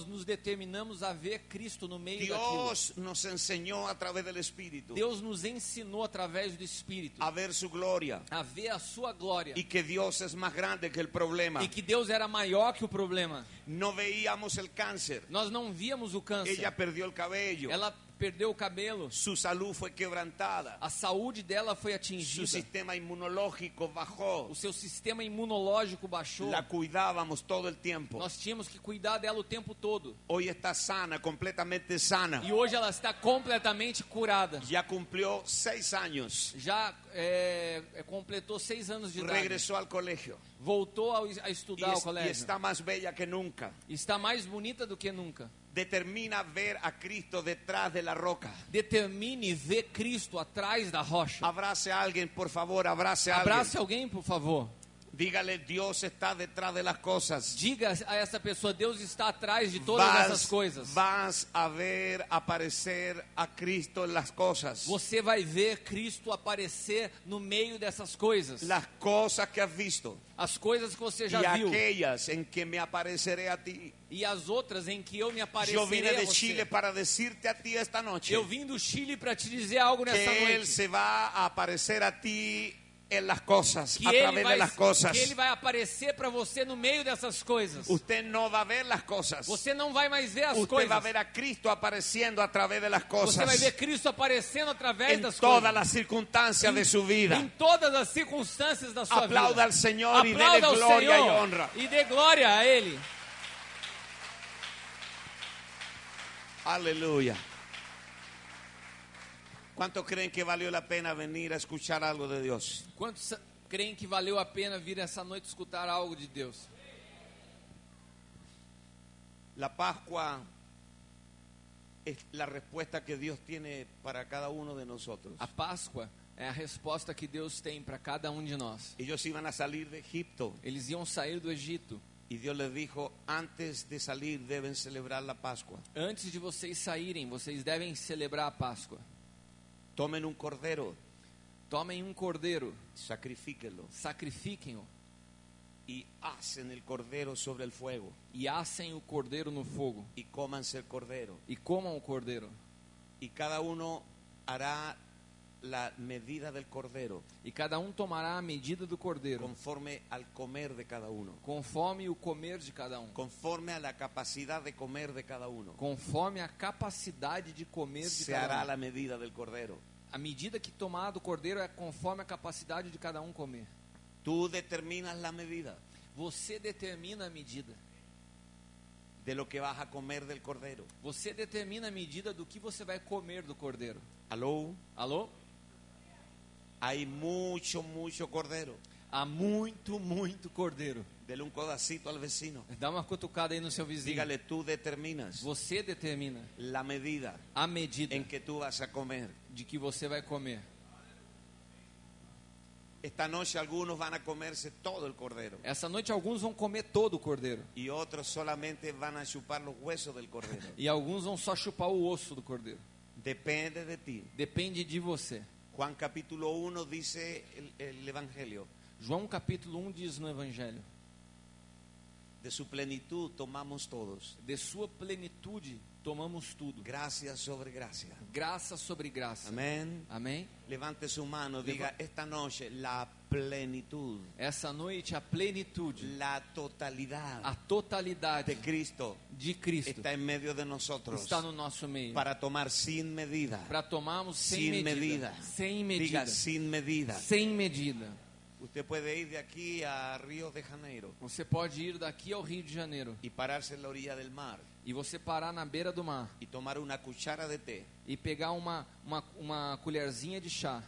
nos determinamos a ver Cristo no meio daquilo. Dios nos enseñó a través del Espíritu Deus nos ensinou através do Espírito a ver su gloria a ver a sua glória. y que Dios es más grande que el problema. E que Deus era maior que o problema. No veíamos el cáncer. Nós não víamos o câncer. Ella perdió el cabello. Ela perdeu o cabelo. Su salud fue quebrantada. A saúde dela foi Su atingida. sistema inmunológico bajó. O seu sistema imunológico baixou. La cuidábamos todo el tiempo. Nós tínhamos que cuidar dela o tempo todo. Hoy está sana, completamente sana. E hoje ela está completamente curada. Ya cumplió 6 años. Já completou 6 anos de idade. Regresó al colegio. Voltou a estudar ao Y colégio. está más bella que nunca. Está mais bonita do que nunca. Determina ver a Cristo detrás de la roca. Determine ver Cristo atrás da rocha. Abrace a alguien, por favor, abrace a alguien. Abrace alguém, por favor. Dígale, Dios está detrás de las cosas. Diga a essa pessoa, Deus está atrás de todas essas coisas. Vas a ver aparecer a Cristo en las cosas. Você vai ver Cristo aparecer no meio dessas coisas. Las cosas que has visto As coisas que você já y viu. aquellas en que me apareceré a ti. E as outras em que eu me Yo aparecerei vine a de você. Chile para decirte a ti esta noche Eu vim do Chile para te dizer algo nessa que Él noite. se va a aparecer a ti en las cosas, Que a ele, través de las cosas. que ele vai aparecer para você no meio dessas coisas. Usted no va a ver las cosas. Você não vai mais ver as Usted coisas. va a ver a Cristo apareciendo a través de las Você vai cosas. ver Cristo aparecendo através En das todas coisas. las circunstancias de su vida. Em todas as circunstâncias da sua Aplauda vida. al Señor y Aplauda dele ao gloria y Senhor honra. e dê glória a Ele. Aleluya. ¿Cuántos creen que valió la pena venir a escuchar algo de Dios? Quantos creem que valeu a pena vir essa noite escutar algo de Deus? La Pascua es la respuesta que Dios tiene para cada uno de nosotros. A Páscoa é a resposta que Deus tem para cada um de nós. Ellos iban a salir de Egipto Eles iam sair do Egito. y Dios les dijo, antes de salir deben celebrar la Pascua. Antes de vocês saírem, vocês devem celebrar a Páscoa. Tomen un cordero, Tomem um cordeiro, sacrifíquenlo sacrifiquem-o y hacen el cordero sobre el fuego e assem o cordeiro no fogo. y cómanse el cordero. E comam o cordeiro. Y cada uno hará la medida del cordero E cada um tomará a medida do cordeiro, conforme al comer de cada uno, conforme o comer de cada um. conforme a la capacidad de comer de cada uno. Conforme a capacidade de comer de Se cada hará um. la medida del cordero. A medida que tomar do cordeiro é conforme a capacidade de cada um comer. Tú determinas la medida Você determina a medida. de lo que vas a comer del cordero. Você determina a medida do que você vai comer do cordeiro. Aló, Alô? hay mucho cordero. Há muito cordeiro. Dele un codacito al vecino. Dá uma cutucada aí no seu vizinho. Dígale, tú determinas Você determina la medida a medida en que tú vas a comer. de que você vai comer. Esta noche algunos van a comerse todo el cordero Essa noite alguns vão comer todo o cordeiro. y otros solamente van a chupar los huesos del cordero. E alguns vão só chupar o osso do cordeiro. Depende de ti. Depende de você. Juan capítulo 1 dice el Evangelio. João capítulo 1 diz no Evangelho: De su plenitud tomamos todos. de sua plenitude tomamos tudo. Gracia sobre gracia. Graça sobre graça. Amén. Amém? Levante su mano, diga, esta noche la plenitud, Essa noite a plenitude, la totalidad a totalidade de Cristo de Cristo está en medio de nosotros está no nosso meio. para tomar sin medida. Para tomarmos sem Sin medida. medida. Sem Diga, medida. sin medida. Sem medida. Usted puede ir de aquí a Río de Janeiro Você pode ir daqui ao Rio de Janeiro y pararse en la orilla del mar e você parar na beira do mar y tomar una cuchara de té e pegar uma colherzinha de chá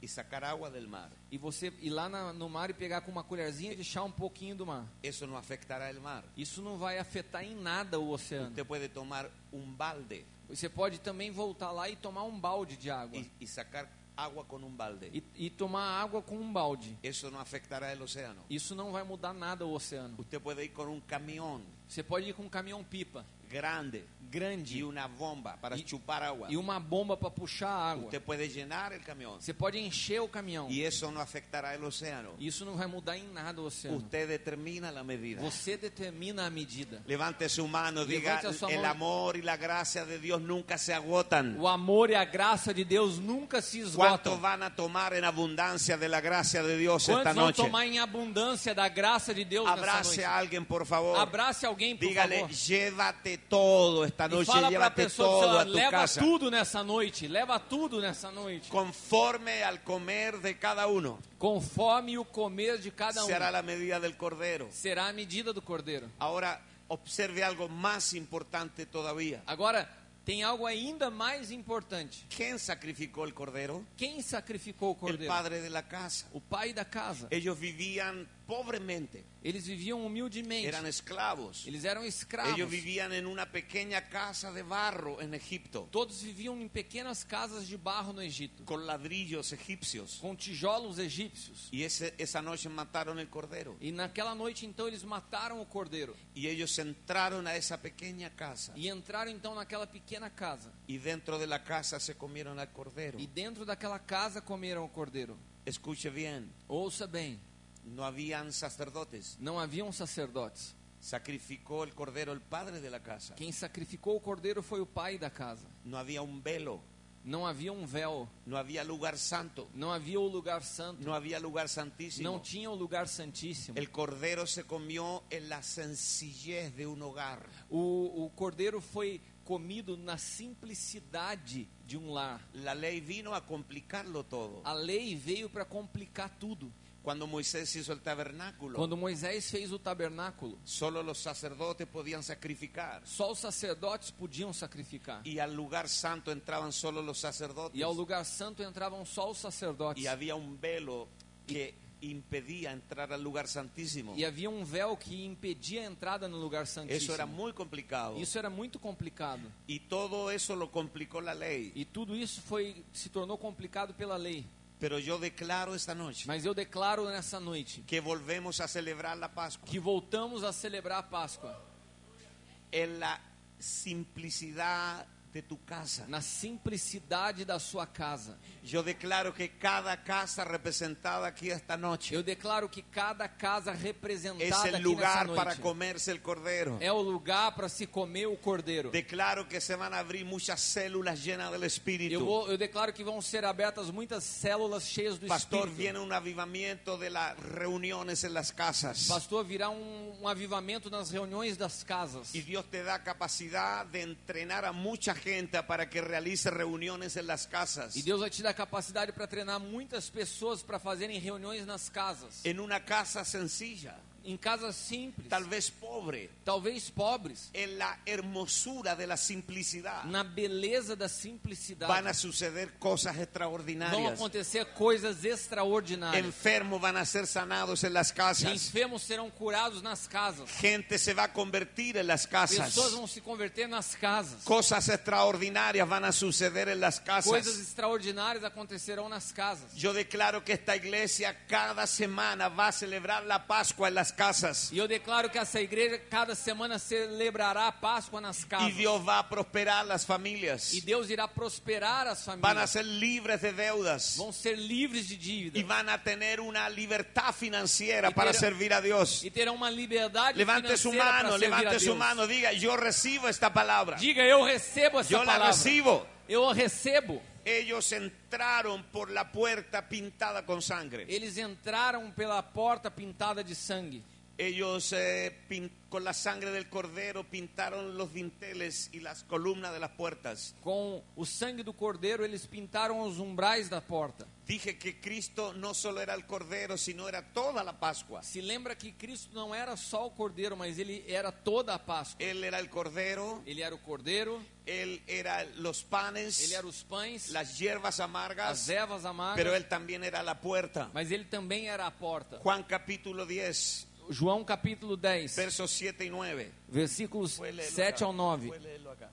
y sacar agua del mar. e você ir lá no mar e pegar com uma colherzinha de chá um pouquinho do mar. Eso no afectará el mar. Isso não vai afetar em nada o oceano. Usted puede tomar un balde Você pode também voltar lá e tomar um balde de água y sacar agua con un balde. e tomar água com um balde. Eso no afectará el océano. Isso não vai mudar nada o oceano. Usted puede ir con un camión Você pode ir com um caminhão pipa grande grande y una bomba para chupar agua. e uma bomba para puxar água. Usted puede llenar el camión Você pode encher o caminhão. y eso no afectará el océano. Isso não vai mudar em nada o oceano. Usted determina la medida. Você determina a medida. Levante su mano, diga, Levante sua el mão. amor y la gracia de Dios nunca se agotan. O amor e a graça de Deus nunca se ¿Cuántos esgotam. van a tomar en abundancia de la gracia de Dios esta Quantos vão noche? tomar em abundância da graça de Deus nessa Abrace noite? a alguien, por favor. Abrace alguém, por Dígale, favor. llévate todo esta E noche, fala para a llévate pessoa, todo a tu leva casa. tudo nessa noite, leva tudo nessa noite. Conforme al comer de cada uno, Conforme o comer de cada um. se hará la medida del cordero. Será a medida do cordeiro. Ahora, observe algo más importante todavía. Agora, tem algo ainda mais importante. ¿Quién sacrificó el cordero? Quem sacrificou o El cordeiro? padre de la casa. O pai da casa. Ellos vivían pobremente, Eles viviam humildemente. eran esclavos. Eles eram escravos. Ellos vivían en una pequeña casa de barro en Egipto, Todos viviam em pequenas casas de barro no Egito, con ladrillos egipcios. com tijolos egípcios. Y esa noche mataron el cordero. E naquela noite, então, eles mataram o cordeiro. Y ellos entraron a esa pequeña casa. E entraram, então, naquela pequena casa. Y dentro de la casa se comieron al cordero. E dentro daquela casa comeram o cordeiro. Escuche bien, Ouça bem, no habían sacerdotes. não haviam sacerdotes. Sacrificó el cordero el padre de la casa. Quem sacrificou o cordeiro foi o pai da casa. No había un velo, Não havia um véu, no había lugar santo, não havia o lugar santo, no había lugar santísimo. não tinha o lugar santíssimo. El cordero se comió en la sencillez de un hogar. O cordeiro foi comido na simplicidade de um lar. La ley vino a complicarlo todo. A lei veio para complicar tudo. Cuando Moisés hizo el tabernáculo, Quando Moisés fez o tabernáculo, solo los sacerdotes podían sacrificar. só os sacerdotes podiam sacrificar. Y al lugar santo entraban solo los sacerdotes. E ao lugar santo entravam só os sacerdotes. Y había un velo que impedía entrar al lugar santísimo. E havia um véu que impedia a entrada no lugar santíssimo. Eso era muy complicado. Isso era muito complicado. Y todo eso lo complicó la ley. E tudo isso se tornou complicado pela lei. Pero yo declaro esta noche Mas eu declaro nessa noite que volvemos a celebrar la Pascua que voltamos a celebrar a Páscoa en la simplicidad de tu casa. na simplicidade da sua casa. Yo declaro que cada casa representada aquí esta noche Eu declaro que cada casa es representada el aqui nessa lugar noite para comerse el cordero. é o lugar para se comer o cordeiro. Declaro que se van a abrir muchas células llenas del Espíritu. Eu declaro que vão ser abertas muitas células cheias do Pastor, Espírito. viene un avivamiento de las reuniones en las casas. Pastor, virá um avivamento nas reuniões das casas. Y Dios te da capacidad de entrenar a mucha gente para que realice reuniones en las casas. E Deus vai te dar capacidade para treinar muitas pessoas para fazerem reuniões nas casas. En una casa sencilla, Em casas simples, tal vez pobre, talvez pobres. en la hermosura de la simplicidad, Na beleza da simplicidade van a suceder cosas vão extraordinarias. acontecer coisas extraordinárias. Enfermos van a ser sanados en las casas. Enfermos serão curados nas casas. Gente se va a convertir en las casas. Pessoas vão se converter nas casas. Cosas extraordinarias van a suceder en las Coisas casas. extraordinárias acontecerão nas casas. Yo declaro que esta iglesia cada semana va a celebrar la Pascua en las casas. E eu declaro que essa igreja cada semana celebrará a Páscoa nas Y casas. Dios va a prosperar las familias. E Deus irá prosperar as Van a famílias. ser libres de deudas. Vão ser livres de Y dívida. van a tener una libertad financiera Y para terá- servir a Dios. E terão uma liberdade Levante su financeira para mano, servir a levante su Deus. mano, diga, yo recibo esta palabra. Diga, eu recebo essa Yo la palavra. recibo. Eu a recebo. Ellos entraron por la puerta pintada con sangre. Eles entraram pela porta pintada de sangue. Ellos con la sangre del cordero pintaron los dinteles y las columnas de las puertas. Com o sangue do cordeiro, eles pintaram os umbrais da porta. Dije que Cristo no solo era el cordero, sino era toda la Pascua. Se lembra que Cristo não era só o cordeiro, mas ele era toda a Páscoa. Él era el cordero, Ele era o cordeiro, él era los panes, ele era os pães, las hierbas as amargas, ervas amargas, pero él también era la puerta. mas ele também era a porta. Juan capítulo 10, João capítulo 10, versos 7 y 9. versículos Puede leerlo 7 acá, ao 9. puede leerlo acá.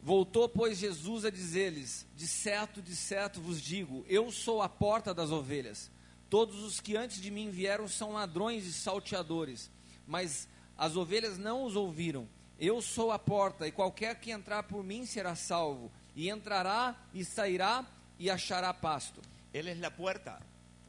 Voltou, pois, Jesus a dizer-lhes: de certo vos digo, eu sou a porta das ovelhas. Todos os que antes de mim vieram são ladrões e salteadores, mas as ovelhas não os ouviram. Eu sou a porta, e qualquer que entrar por mim será salvo, e entrará e sairá e achará pasto. Él es la puerta.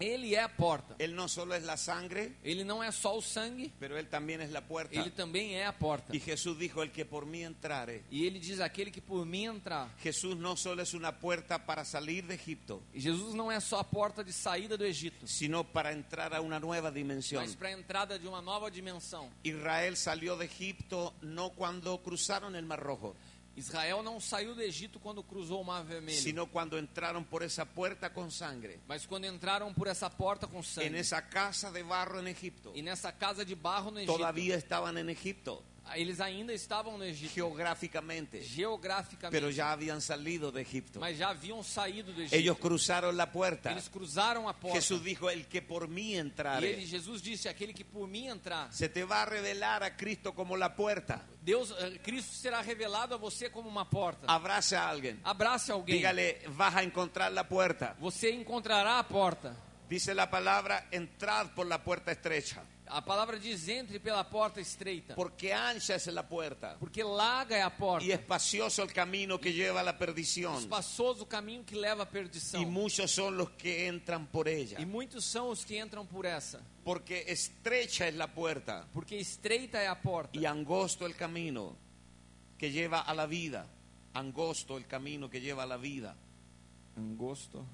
Ele é a porta. Él no solo es la sangre, Ele não é só o sangue, pero él también es la puerta. ele também é a porta. Y Jesús dijo, el que por mí entrare. E ele diz: aquele que por mim entrar. Jesús no solo es una puerta para salir de Egipto, E Jesus não é só a porta de saída do Egito, sino para entrar a una nueva dimensión. mas para a entrada de uma nova dimensão. Israel salió de Egipto no cuando cruzaron el Mar Rojo, Israel não saiu do Egito quando cruzou o Mar Vermelho, sino cuando entraron por esa puerta con sangre, mas quando entraram por essa porta com en sangue. esa casa de barro en Egipto. E nessa casa de barro no Egito, Todavía estaban en Egipto, Eles ainda estavam no Egito, geográficamente, geograficamente, pero ya habían salido de Egipto. mas já haviam saído do Egito. Ellos cruzaron la puerta. Eles cruzaram a porta. Jesús dijo, el que por mí E entrare, Jesus disse, aquele que por mim entrar, se te va a revelar a Cristo como la puerta. Cristo será revelado a você como uma porta. Abrace a alguien. Abrace alguém. Dígale, vas a encontrar la puerta. Você encontrará a porta. Dice la palabra, entrad por la puerta estrecha. A palavra diz, entre pela porta estreita. Porque ancha es la puerta Porque larga é a porta. y espacioso el camino que lleva a la perdición. Espaçoso o caminho que leva à perdição. Y muchos son los que entran por ella. E muitos são os que entram por essa. Porque estrecha es la puerta Porque estreita é a porta. y angosto el camino que lleva a la vida. Angosto el camino que lleva a la vida. Angosto.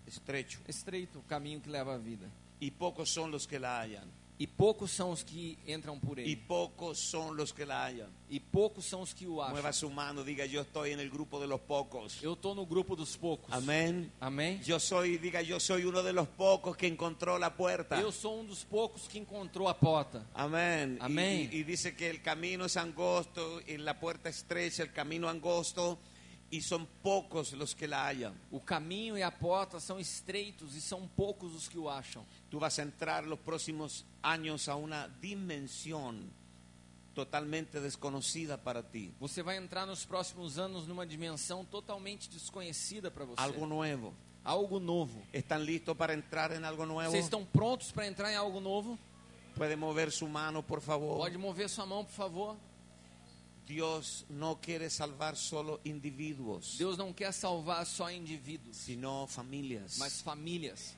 Estrecho. Estreito o caminho que leva à vida. Y pocos son los que la hallan. E poucos são os que entram por Y ele. pocos son los que la hallan. E poucos são os que o Mueva acham. su mano, diga, yo estoy en el grupo de los pocos. Eu estou no grupo dos poucos. Amén. Amém? Yo soy uno de los pocos que encontró la puerta. Eu sou dos poucos que encontrou a porta. Amén. Amén. Y dice que el camino es angosto y la puerta estrecha, el camino angosto, y son pocos los que la hallan. O caminho e a porta são estreitos e são poucos os que o acham. Tú vas a entrar los próximos años a una dimensión totalmente desconocida para ti. Você vai entrar nos próximos anos numa dimensão totalmente desconhecida para você. Algo nuevo. Algo novo. ¿Están listos para entrar en algo nuevo? Vocês estão prontos para entrar em algo novo? Puede mover su mano, por favor. Pode mover sua mão, por favor. Dios no quiere salvar solo individuos, Deus não quer salvar só indivíduos, sino familias. mas famílias.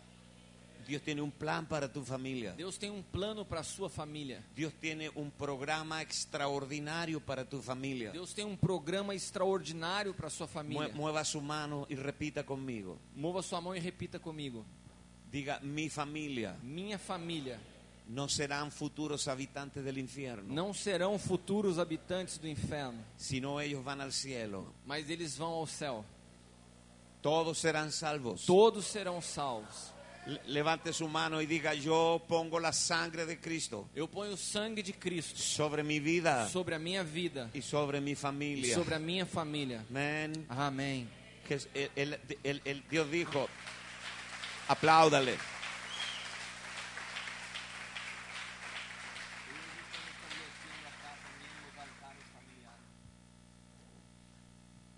Dios tiene un plan para tu familia. Deus tem plano para a sua família. Dios tiene un programa extraordinario para tu familia. Deus tem programa extraordinário para a sua família. Mueva su mano y repita conmigo. Mova sua mão e repita comigo. Diga, mi familia Minha família no serán futuros habitantes del infierno, não serão futuros habitantes do inferno, sino ellos van al cielo. mas eles vão ao céu. Todos serán salvos. Todos serão salvos. Levante su mano y diga, yo pongo la sangre de Cristo Eu ponho o sangue de Cristo sobre mi vida sobre a minha vida y sobre mi e familia. sobre a minha família. Amén. Amém. Que Dios dijo, apláudale.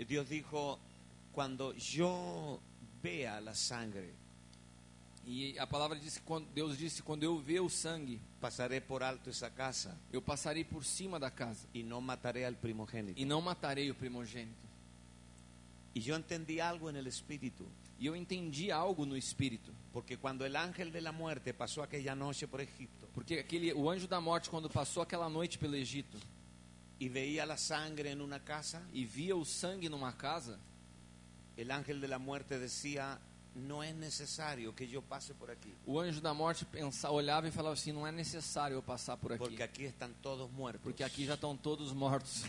Dios dijo, cuando yo vea la sangre, E a palavra diz que Deus disse, quando eu ver o sangue, pasaré por alto esa casa eu passarei por cima da casa y no mataré al primogénito. e não matarei o primogênito. Y yo entendí algo en el espíritu, E eu entendi algo no espírito, porque cuando el ángel de la muerte pasó aquella noche por Egipto porque o anjo da morte, quando passou aquela noite pelo Egito y veía la sangre en una casa, e via o sangue numa casa, el ángel de la muerte decía, no es necesario que yo pase por aquí, o anjo da morte olhava e falava assim, não é necessário eu passar por aqui, porque aquí están todos muertos. porque aqui já estão todos mortos.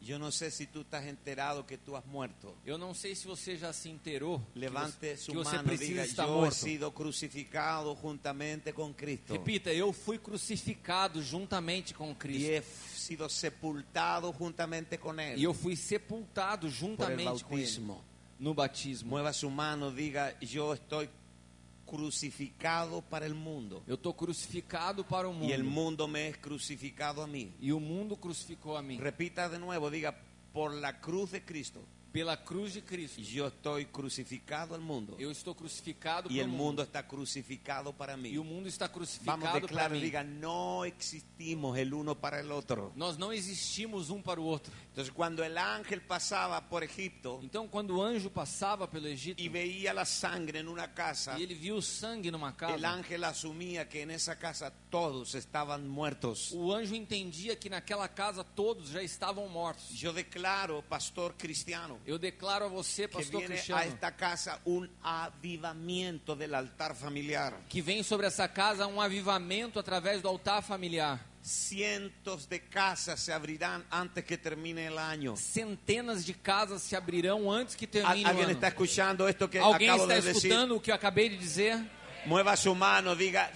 Yo no sé si tú estás enterado que tú has muerto. Eu não sei se você já se inteirou Levante su que você mano y precisa diga, estar yo he morto. sido crucificado juntamente con Cristo Repita, eu fui crucificado juntamente com y Cristo. he sido sepultado juntamente con Él E eu fui sepultado por el juntamente com Ele bautismo. no batismo. Mueva su mano, diga, yo estoy crucificado para el mundo Eu estou crucificado para o y el mundo. mundo me es crucificado a mí. E o mundo crucificou a mim. Repita de nuevo, diga, por la cruz de Cristo Pela cruz de Cristo, yo estoy crucificado al mundo eu estou crucificado y para el o mundo mundo. está crucificado para mí. E o mundo está Vamos, crucificado para declaro, mí. diga, no existimos el uno para el otro. Nós não existimos um para o outro. Entonces cuando el ángel pasaba por Egipto Então, quando o anjo passava pelo Egito y veía la sangre en una casa, e ele viu o sangue numa el casa, ángel asumía que en esa casa todos estaban muertos. o anjo entendia que naquela casa todos já estavam mortos. Yo declaro, pastor cristiano, Eu declaro a você, que pastor viene a Cristiano, esta casa un avivamiento del altar familiar. que vem sobre essa casa um avivamento através do altar familiar. Cientos de casas se abrirán antes que termine el año. Centenas de casas se abrirão antes que termine o ¿Alguien ano. está escuchando esto que Alguém acabo está de decir? escutando o que eu acabei de dizer? Mueva su mano, diga,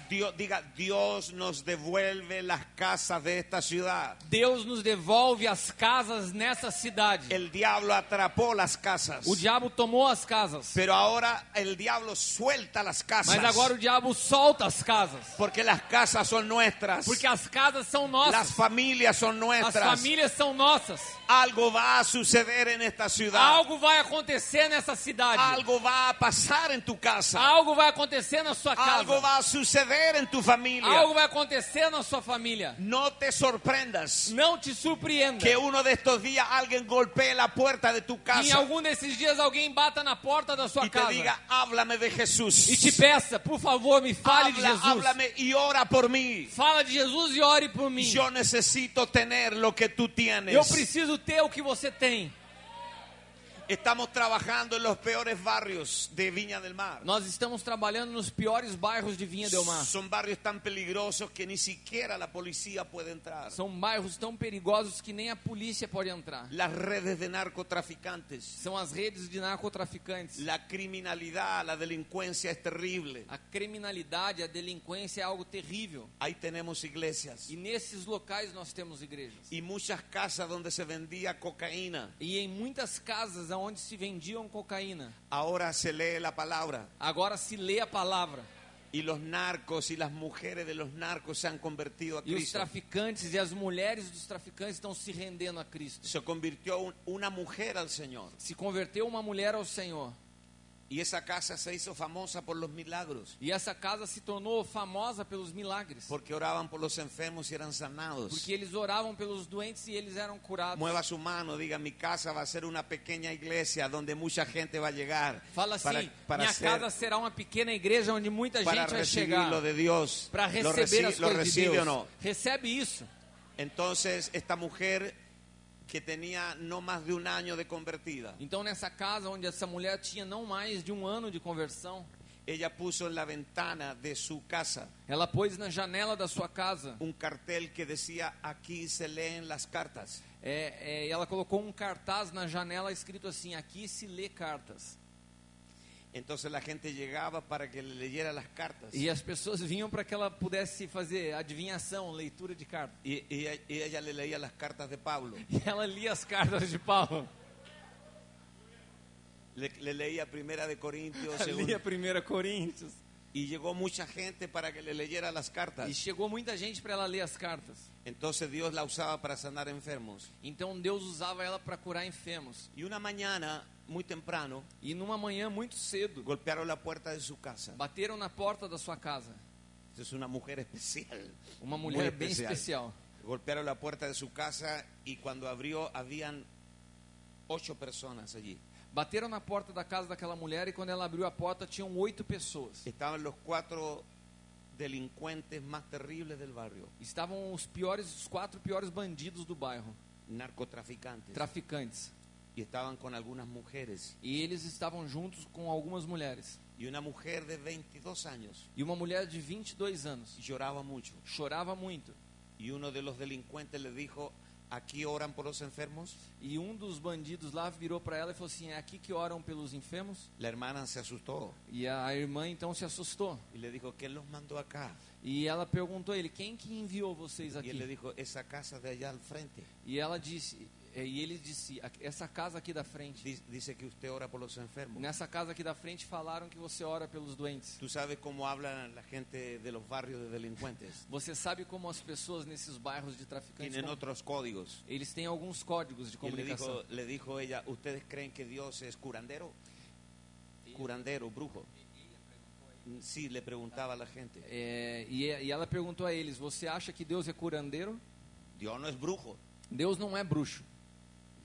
Dios nos devuelve las casas de esta ciudad. Deus nos devolve as casas nessa cidade. El diablo atrapó las casas, O diabo tomou as casas, pero ahora el diablo suelta las casas. mas agora o diabo solta as casas. Porque las casas son nuestras, Porque as casas são las nossas. familias son As nuestras. famílias são nossas. Algo va a suceder en esta ciudad. Algo vai acontecer nessa cidade. Algo va a pasar en tu casa. Algo vai acontecer na sua Algo casa. va a suceder en tu familia. Algo vai acontecer na sua família. No te sorprendas Não te surpreenda. que uno de estos días alguien golpee la puerta de tu Que em casa algum desses dias alguém bata na porta da sua y te casa diga, háblame de Jesús. e te peça, por favor, me fale de Jesus. Háblame y ora por mí. Fala de Jesus e ore por mim. Yo necesito tener lo que tú tienes. Eu preciso ter o que você tem. Estamos trabajando en los peores barrios de Viña del Mar. Nós estamos trabalhando nos piores bairros de Vinha del Mar. Son barrios tan peligrosos que ni siquiera la policía puede entrar. São bairros tão perigosos que nem a polícia pode entrar. Las redes de narcotraficantes, São as redes de narcotraficantes. la criminalidad, la delincuencia es terrible. A criminalidade, a delinquência é algo terrível. Ahí tenemos iglesias E nesses locais nós temos igrejas. y muchas casas donde se vendía cocaína. E em muitas casas onde se vendiam cocaína, Ahora se lee la palabra agora se lê a palavra. y los narcos y las mujeres de los narcos se han convertido a E os Cristo. traficantes e as mulheres dos traficantes estão se rendendo a Cristo. Se convirtió una mujer al Señor Se converteu uma mulher ao Senhor. y esa casa se hizo famosa por los milagros, E essa casa se tornou famosa pelos milagres. porque oraban por los enfermos y eran sanados. Porque eles oravam pelos doentes e eles eram curados. Mueva su mano, diga, mi casa va a ser una pequeña iglesia donde mucha gente va a llegar Fala assim, para minha casa será uma pequena igreja onde muita para gente vai recibir chegar. lo de Dios. Para ¿Lo receber as lo coisas de recibe Deus. o no? Recebe isso. Entonces esta mujer que tenía no más de un año de convertida, Então nessa casa onde essa mulher tinha não mais de 1 ano de conversão, ella puso en la ventana de su casa ela pôs na janela da sua casa, un cartel que decía, aquí se leen las cartas. ela colocou um cartaz na janela escrito assim: aqui se lê cartas. Entonces la gente llegaba para que le leyera las cartas. E as pessoas vinham para que ela pudesse fazer adivinhação, leitura de cartas. Y ella le leía las cartas de Pablo. E ela lia as cartas de Paulo. Le leía Primera de Corintios. Lia 1 Coríntios. Y llegó mucha gente para que le leyera las cartas. E chegou muita gente para ela ler as cartas. Entonces Dios la usaba para sanar enfermos. Então Deus usava ela para curar enfermos. Y una mañana, muy temprano, E numa manhã muito cedo, golpearon la puerta de su casa. bateram na porta da sua casa. Es una mujer especial. Uma mulher Muy bem especial. Golpearon la puerta de su casa y cuando abrió habían 8 personas allí. Bateram na porta da casa daquela mulher e quando ela abriu a porta tinham 8 pessoas. Estaban los 4 delincuentes más terribles del barrio, Estavam os 4 piores bandidos do bairro, narcotraficantes. traficantes. Y estaban con algunas mujeres. E eles estavam juntos com algumas mulheres. Y una mujer de 22 años E uma mulher de 22 anos lloraba mucho. chorava muito. Y uno de los delincuentes le dijo, ¿aquí oran por los enfermos? E um dos bandidos lá virou para ela e falou assim: é aqui que oram pelos enfermos? La hermana se asustó E a irmã então se assustou. y le dijo, ¿quién los mandó acá? E ela perguntou a ele: quem que enviou vocês Y él le aqui? dijo, esa casa de allá al frente. E ela disse, e ele disse: essa casa aqui da frente. Dice que usted ora por los enfermos. Nessa casa aqui da frente falaram que você ora pelos doentes. Tú sabes cómo habla la gente de los barrios de delincuentes. Você sabe como as pessoas nesses bairros de traficantes, Tienen otros códigos. eles têm alguns códigos de Y comunicação. le dijo ella, ¿ustedes creen que Dios es curandero? Curandero, brujo. Sí, le preguntaba a la gente. E ela perguntou a eles: você acha que Deus é curandeiro? Dios no es brujo. Deus não é bruxo.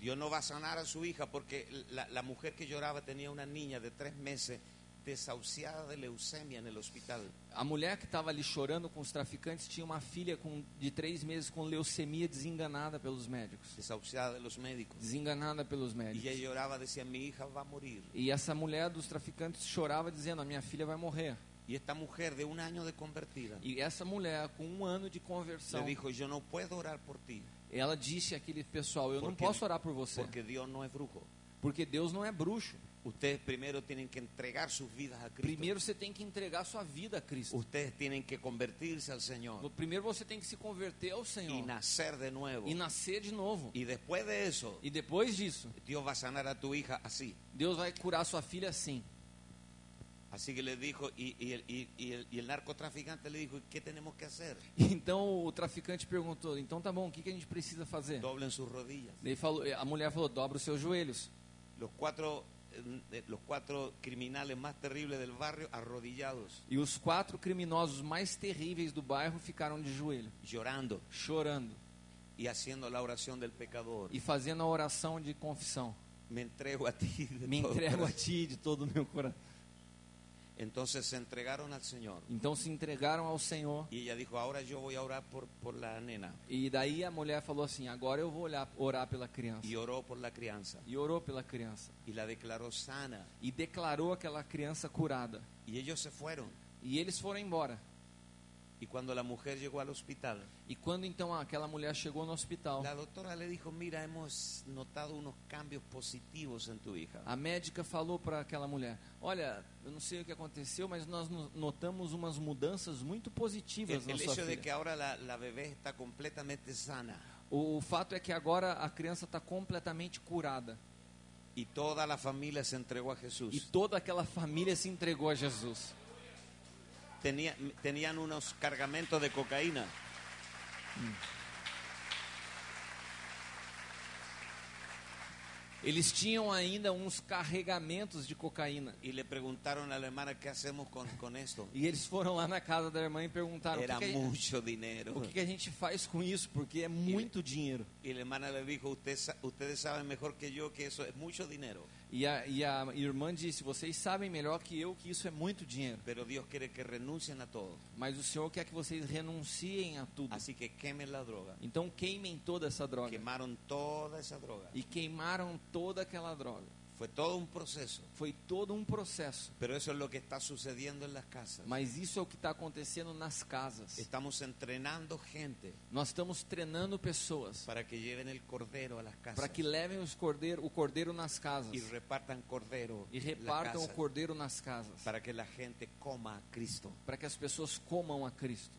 Dios no va a sanar a su hija porque la mujer que lloraba tenía una niña de 3 meses desahuciada de leucemia en el hospital. A mulher que estava ali chorando com os traficantes tinha uma filha de 3 meses com leucemia, desenganada pelos médicos. Desahuciada de los médicos. Desenganada pelos Y médicos. ella lloraba, decía, mi hija va a morir. E essa mulher dos traficantes chorava dizendo: a minha filha vai morrer. Y esta mujer de 1 año de convertida E essa mulher com 1 ano de le conversão, dijo, yo no puedo orar por ti ela disse àquele pessoal: eu não Porque- posso orar por você, porque Dios no es brujo. porque Deus não é bruxo. Ustedes primero tienen que entregar sus vidas a Cristo. Primeiro você tem que entregar sua vida a Cristo. Ustedes tienen que convertirse al Señor Primeiro você tem que se converter ao y Senhor nacer de nuevo. e nascer de novo. Y después de eso, E depois disso, Dios va a sanar a tu hija así. Deus vai curar sua filha assim. Así que le dijo, y el narcotraficante le dijo, ¿qué tenemos que hacer? Então o traficante perguntou: então tá bom, o que a gente precisa fazer? Doblen sus rodillas. Ele falou, a mulher falou: dobra os seus joelhos. Los cuatro criminales más terribles del barrio arrodillados, E os 4 criminosos mais terríveis do bairro ficaram de joelho, llorando chorando y haciendo la oración del pecador. e fazendo a oração de confissão. Me entrego a ti. de Me todo entrego a corazón. ti de todo o meu coração. Entonces se entregaron al Señor. Então se entregaram ao Senhor. Y ella dijo, ahora yo voy a orar por la nena. E daí a mulher falou assim: agora eu vou orar pela criança. Y oró por la crianza. E orou pela criança. Y la declaró sana. E declarou aquela criança curada. Y ellos se fueron. E eles foram embora. Y cuando la mujer llegó al hospital, E quando então aquela mulher chegou no hospital, la doctora le dijo, mira, hemos notado unos cambios positivos en tu hija. a médica falou para aquela mulher: olha, eu não sei o que aconteceu, mas nós notamos umas mudanças muito positivas na El sua hecho de que filha. ahora la bebé está completamente sana. O fato é que agora a criança está completamente curada. Y toda la familia se entregó a Jesús. E toda aquela família se entregou a Jesus. Tenían unos cargamentos de cocaína. Eles tinham ainda uns carregamentos de cocaína. Y le preguntaron a la hermana, ¿qué hacemos con esto? E eles foram lá na casa da irmã e perguntaram: Era o que mucho dinero. que a gente faz com isso? Porque é muito dinheiro. Y la hermana le dijo, ustedes saben mejor que yo que eso es mucho dinero. E a irmã disse: vocês sabem melhor que eu que isso é muito dinheiro. Pero Dios quiere que renuncien a todo. Mas o Senhor quer que vocês renunciem a tudo. Así que quemen la droga. Então queimem toda essa droga. Quemaron toda esa droga. E queimaram toda aquela droga. Fue todo un proceso. Foi todo um processo. Pero eso es lo que está sucediendo en las casas. Mas isso é o que está acontecendo nas casas. Estamos entrenando gente Nós estamos treinando pessoas para que lleven el cordero a las casas. para que levem o cordeiro nas casas. Y repartan cordero E en las repartam o casas, cordeiro nas casas. para que la gente coma a Cristo. Para que as pessoas comam a Cristo.